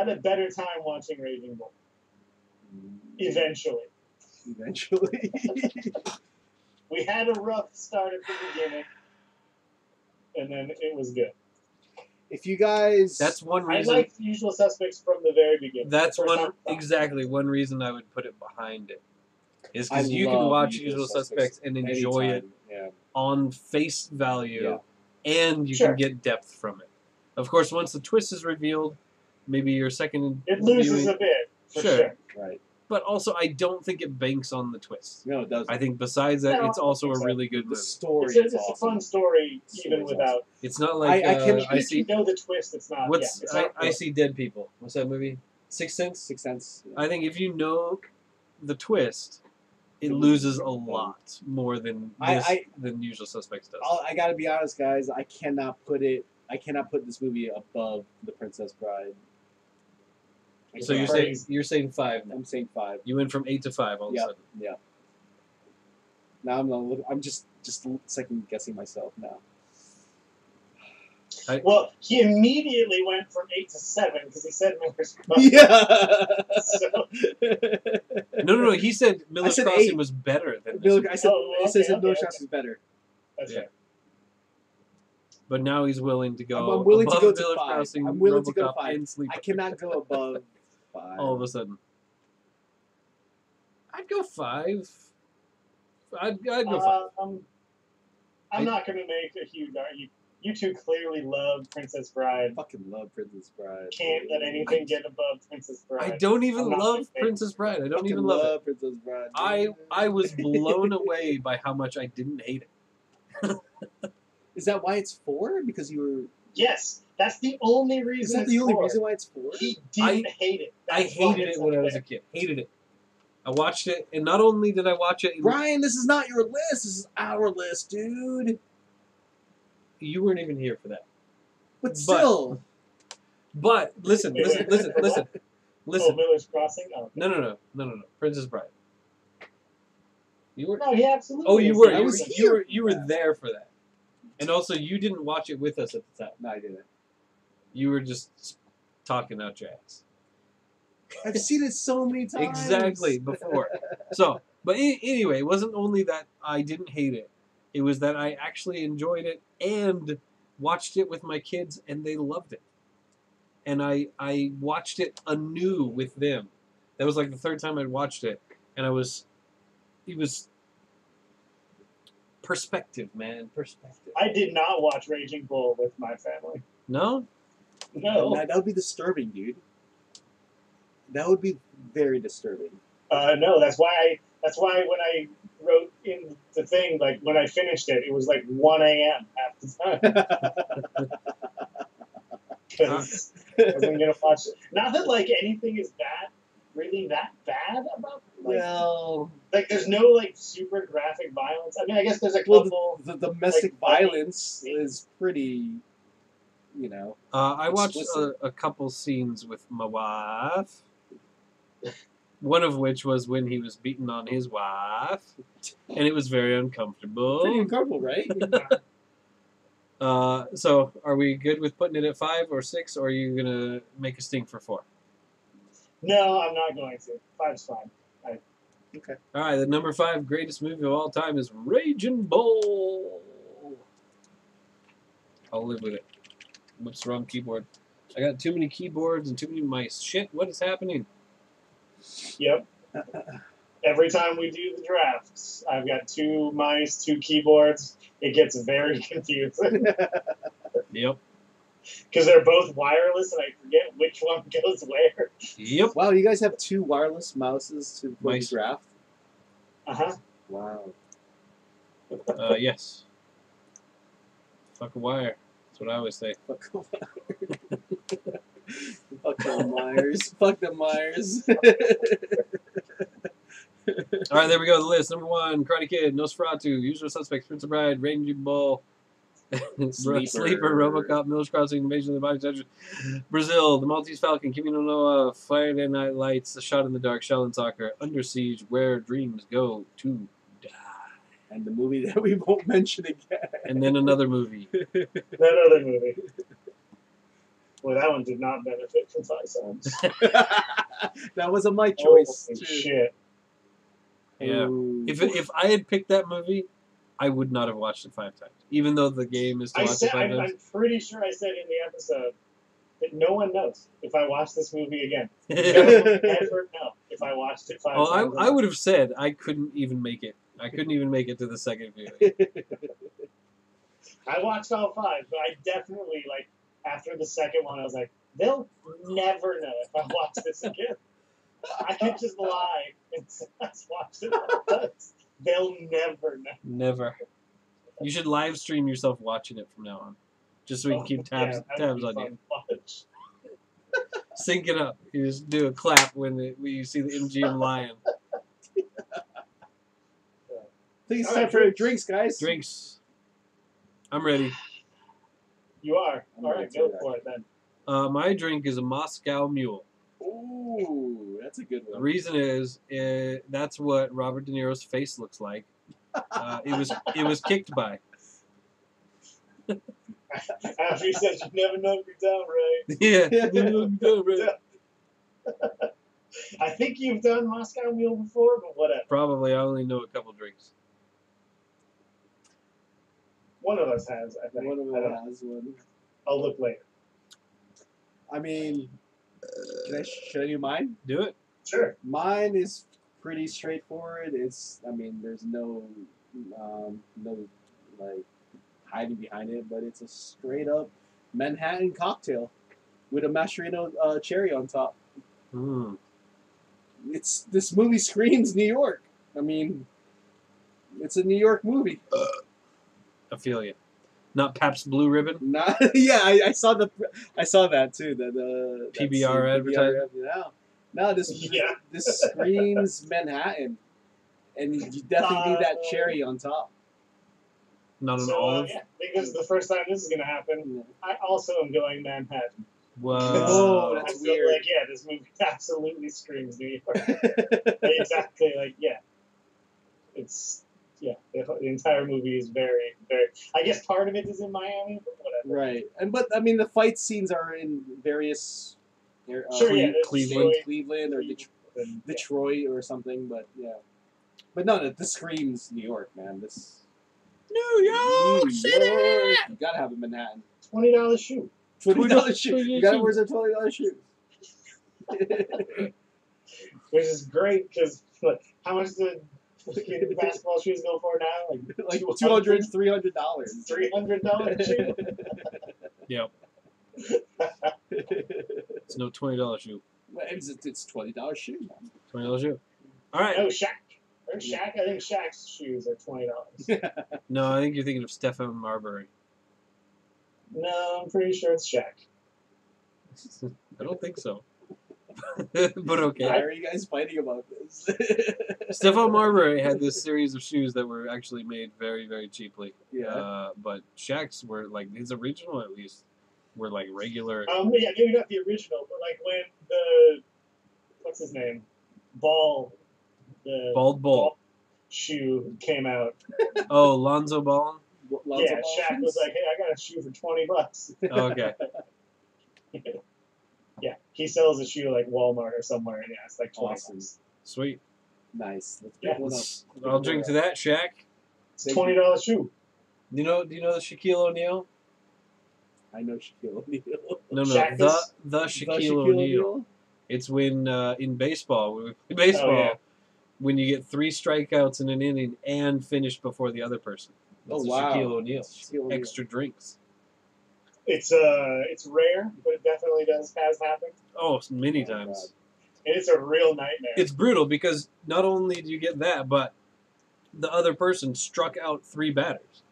a better time watching Raging Bull. Eventually. We had a rough start at the beginning, and then it was good. If you guys, That's one I reason. liked Usual Suspects from the very beginning. That's The first one time I saw it. exactly one reason I would put it behind it. Is because I you can love watch Usual Suspects and enjoy it anytime. Yeah. on face value, Yeah. and you Sure. can get depth from it. Of course, once the twist is revealed, maybe your second It loses viewing, a bit, for Sure. sure. Right. but also I don't think it banks on the twist. No, it doesn't. I think besides that, No, it's I don't also think a so. really good the movie. story It's is a awesome. fun story, even Story's without. awesome. It's not like I can- I If see. you know the twist, it's not. What's it's not I see Dead People? What's that movie? Sixth Sense. Sixth Sense. Yeah. I think if you know the twist, it loses a lot more than than Usual Suspects does. I gotta be honest, guys. I cannot put this movie above The Princess Bride. So you're saying 5 now. I'm saying 5. You went from 8 to 5 all of a sudden. Yeah. Now I'm just second guessing myself now. Well, he immediately went from 8 to 7 because he said Miller's Crossing. Yeah. So, No. He said Miller's Crossing 8. was better than this. I said Miller's Crossing is better. That's right. But now he's willing to go. I'm willing to go Miller's to 5. Crossing, I'm willing to go to RoboCop, 5. and Sleeper. I cannot go above 5. All of a sudden, I'd go 5. I'd go 5. I'm not going to make a huge argument. You two clearly love Princess Bride. I fucking love Princess Bride. Can't let anything get above Princess Bride. I don't even love Princess Bride. I don't even love it. Princess Bride. I was blown away by how much I didn't hate it. Is that why it's 4? Because you were... Yes, that's the only reason. Is that the only reason why it's 4? He didn't hate it. I hated it when I was a kid. Hated it. I watched it, and not only did I watch it... Brian, this is not your list. This is our list, dude. You weren't even here for that. But still. But listen. Oh, Miller's Crossing? Oh, okay. No. Princess Bride. You were? No, he absolutely. Oh, you were. I was here. You were there for that. And also, you didn't watch it with us at the time. No, I didn't. You were just talking out your ass. I've seen it so many times. Exactly, before. So, but anyway, it wasn't only that I didn't hate it. It was that I actually enjoyed it and watched it with my kids, and they loved it. And I watched it anew with them. That was like the third time I'd watched it. And it was perspective, man. Perspective. I did not watch Raging Bull with my family. No? No. That would be disturbing, dude. That would be very disturbing. No, that's why when I wrote in the thing, like when I finished it, it was like 1 a.m. half the time. Because I wasn't gonna watch it. Not that like anything is really that bad about it. Like there's no like super graphic violence. I mean, I guess there's a couple. The domestic violence is pretty, you know. I watched a couple scenes with my wife. One of which was when he was beating on his wife, and it was very uncomfortable. Pretty uncomfortable, right? So, are we good with putting it at 5 or 6, or are you gonna make a stink for 4? No, I'm not going to. 5's fine. Okay. All right, the number 5 greatest movie of all time is Raging Bull. I'll live with it. Whoops, wrong keyboard. I got too many keyboards and too many mice. Shit, what is happening? Yep. Every time we do the drafts, I've got 2 mice, 2 keyboards. It gets very confusing. Yep. Because they're both wireless, and I forget which one goes where. Yep. Wow, you guys have 2 wireless mouses to play Mice. draft? Uh-huh. Wow. Yes. Fuck a wire. That's what I always say. Fuck a wire. Fuck them Myers. Fuck them Myers. All right, there we go. The list. Number 1, Karate Kid, Nosferatu, Usual Suspects, Prince of Bride, Raging Bull, Sleeper, RoboCop, Miller's Crossing, Invasion of the Body Snatchers, Brazil, The Maltese Falcon, Kimi no Noa, Friday Night Lights, A Shot in the Dark, Shaolin Soccer, Under Siege, Where Dreams Go to Die. And the movie that we won't mention again. And then another movie. That other movie. Well, that one did not benefit from 5 cents. That was a my choice. Holy shit. Yeah. Ooh. If I had picked that movie, I would not have watched it 5 times. Even though the game is to watch it 5 times. I'm pretty sure I said in the episode that no one knows if I watch this movie again. No one ever know if I watched it 5 times. I would have said I couldn't even make it. I couldn't even make it to the second viewing. I watched all 5, but I definitely, like, after the second one, I was like, they'll never know if I watch this again. I could just lie and say I watched it once. They'll never know. Never. You should live stream yourself watching it from now on. Just so we can keep tabs on you. Sync it up. You just do a clap when you see the MGM lion. I think it's time for drinks, guys. Drinks. I'm ready. You are? All right, go for it then. My drink is a Moscow Mule. Ooh. Ooh, that's a good The one. reason is that's what Robert De Niro's face looks like. It was kicked by. After he says, "You never know if you're down right." Yeah. I think you've done Moscow Mule before, but whatever. Probably. I only know a couple drinks. One of us has, I think. One of them has one. I'll look later. I mean, should I do mine? Do it. Sure. Mine is pretty straightforward. There's no like hiding behind it, but it's a straight up Manhattan cocktail with a Mascherino cherry on top. Mm. This movie screams New York. I mean, it's a New York movie. I feel you. Not Pabst Blue Ribbon. Not, yeah, I saw that too. The PBR advertising. No, this screams Manhattan, and you definitely need that cherry on top. Not an olive. Yeah, because the first time this is gonna happen, I also am going Manhattan. Whoa. Oh, that's weird. Like, yeah, this movie absolutely screams New York. Exactly, like, yeah. It's, yeah, the entire movie is very, very, I guess part of it is in Miami, but whatever. Right, but I mean, the fight scenes are in various Cleveland or Detroit or something, but yeah. But no, this screams New York, man. This New York City! You gotta have a Manhattan. $20 shoe. $20 shoe. You gotta wear some $20 shoes. Which is great because, like, how much do basketball shoes go for now? Like $200, $300. $300 shoe. Yep. It's no $20 shoe. Well, it's $20 shoe. $20 shoe. All right. No, Shaq. Or Shaq. I think Shaq's shoes are $20. No, I think you're thinking of Stephen Marbury. No, I'm pretty sure it's Shaq. I don't think so. But okay. Why are you guys fighting about this? Stephon Marbury had this series of shoes that were actually made very, very cheaply. Yeah. But Shaq's were like his original, at least, were like regular. Yeah, maybe not the original, but like when the what's his name, Bald Bull shoe came out. Oh, Lonzo Ball. Yeah, Shaq was like, "Hey, I got a shoe for $20." Oh, okay. Yeah, he sells a shoe like Walmart or somewhere, and yeah, it's like $20. Sweet. Nice. Let's pick one up. I'll drink to that, Shaq. It's a $20 shoe. Do you know the Shaquille O'Neal? I know Shaquille O'Neal. No, the Shaquille O'Neal. It's when in baseball, when you get 3 strikeouts in an inning and finish before the other person. That's Shaquille O'Neal. Extra drinks. It's rare, but it definitely has happened. Oh, many times. And it's a real nightmare. It's brutal because not only do you get that, but the other person struck out 3 batters.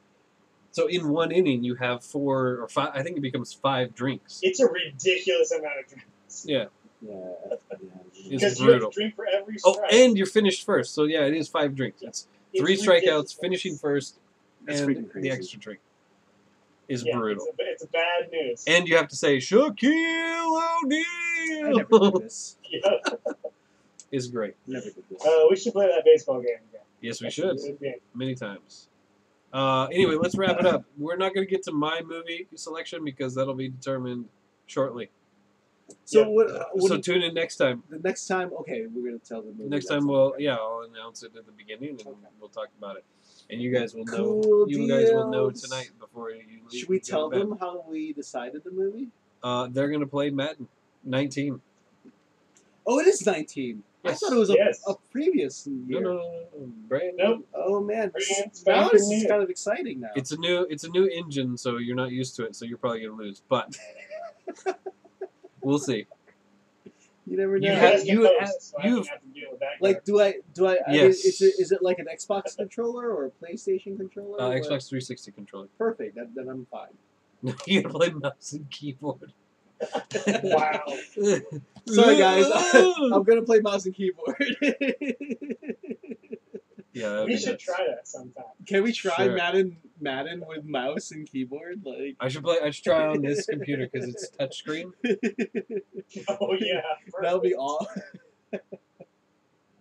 So in one inning, you have 4 or 5. I think it becomes 5 drinks. It's a ridiculous amount of drinks. Yeah. Because you have to drink for every strike. Oh, and you're finished first. So yeah, it is 5 drinks. It's 3 strikeouts, finishing first, and the extra drink is brutal. It's bad news. And you have to say Shaquille O'Neal. I never did this. Is great. Never did this. We should play that baseball game again. Yes, we should. Many times. Anyway, let's wrap it up. We're not going to get to my movie selection because that'll be determined shortly. So so tune in next time. The next time, okay, we're going to tell the movie. Next time, I'll announce it at the beginning and we'll talk about it. And you guys will know. You guys will know tonight before you leave. Should we tell them how we decided the movie? They're going to play Madden 19. Oh, it is 19. Yes. I thought it was a previous year. No. Brand new. Nope. Oh man, now this is kind of exciting now. It's a new engine, so you're not used to it, so you're probably going to lose. But we'll see. You never know. You have to deal with that. Like, do I? Yes. Is it like an Xbox controller or a PlayStation controller? Xbox 360 controller. Perfect. Then I'm fine. You gotta play mouse and keyboard. Wow. Sorry, guys. I'm gonna play mouse and keyboard. Yeah, we should try that sometime. Can we try Madden Madden with mouse and keyboard. Like I should try on this computer because it's touchscreen. Oh yeah, that'll be all.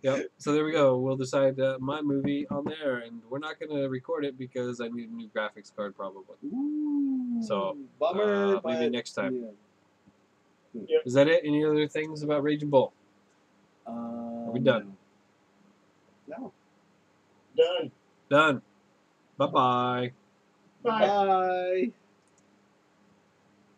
Yep. So there we go. We'll decide my movie on there, and we're not gonna record it because I need a new graphics card probably. Ooh, So bummer. maybe next time. Yeah. Yep. Is that it? Any other things about Raging Bull? Are we done? No. done. Done. Bye-bye. Bye. Bye.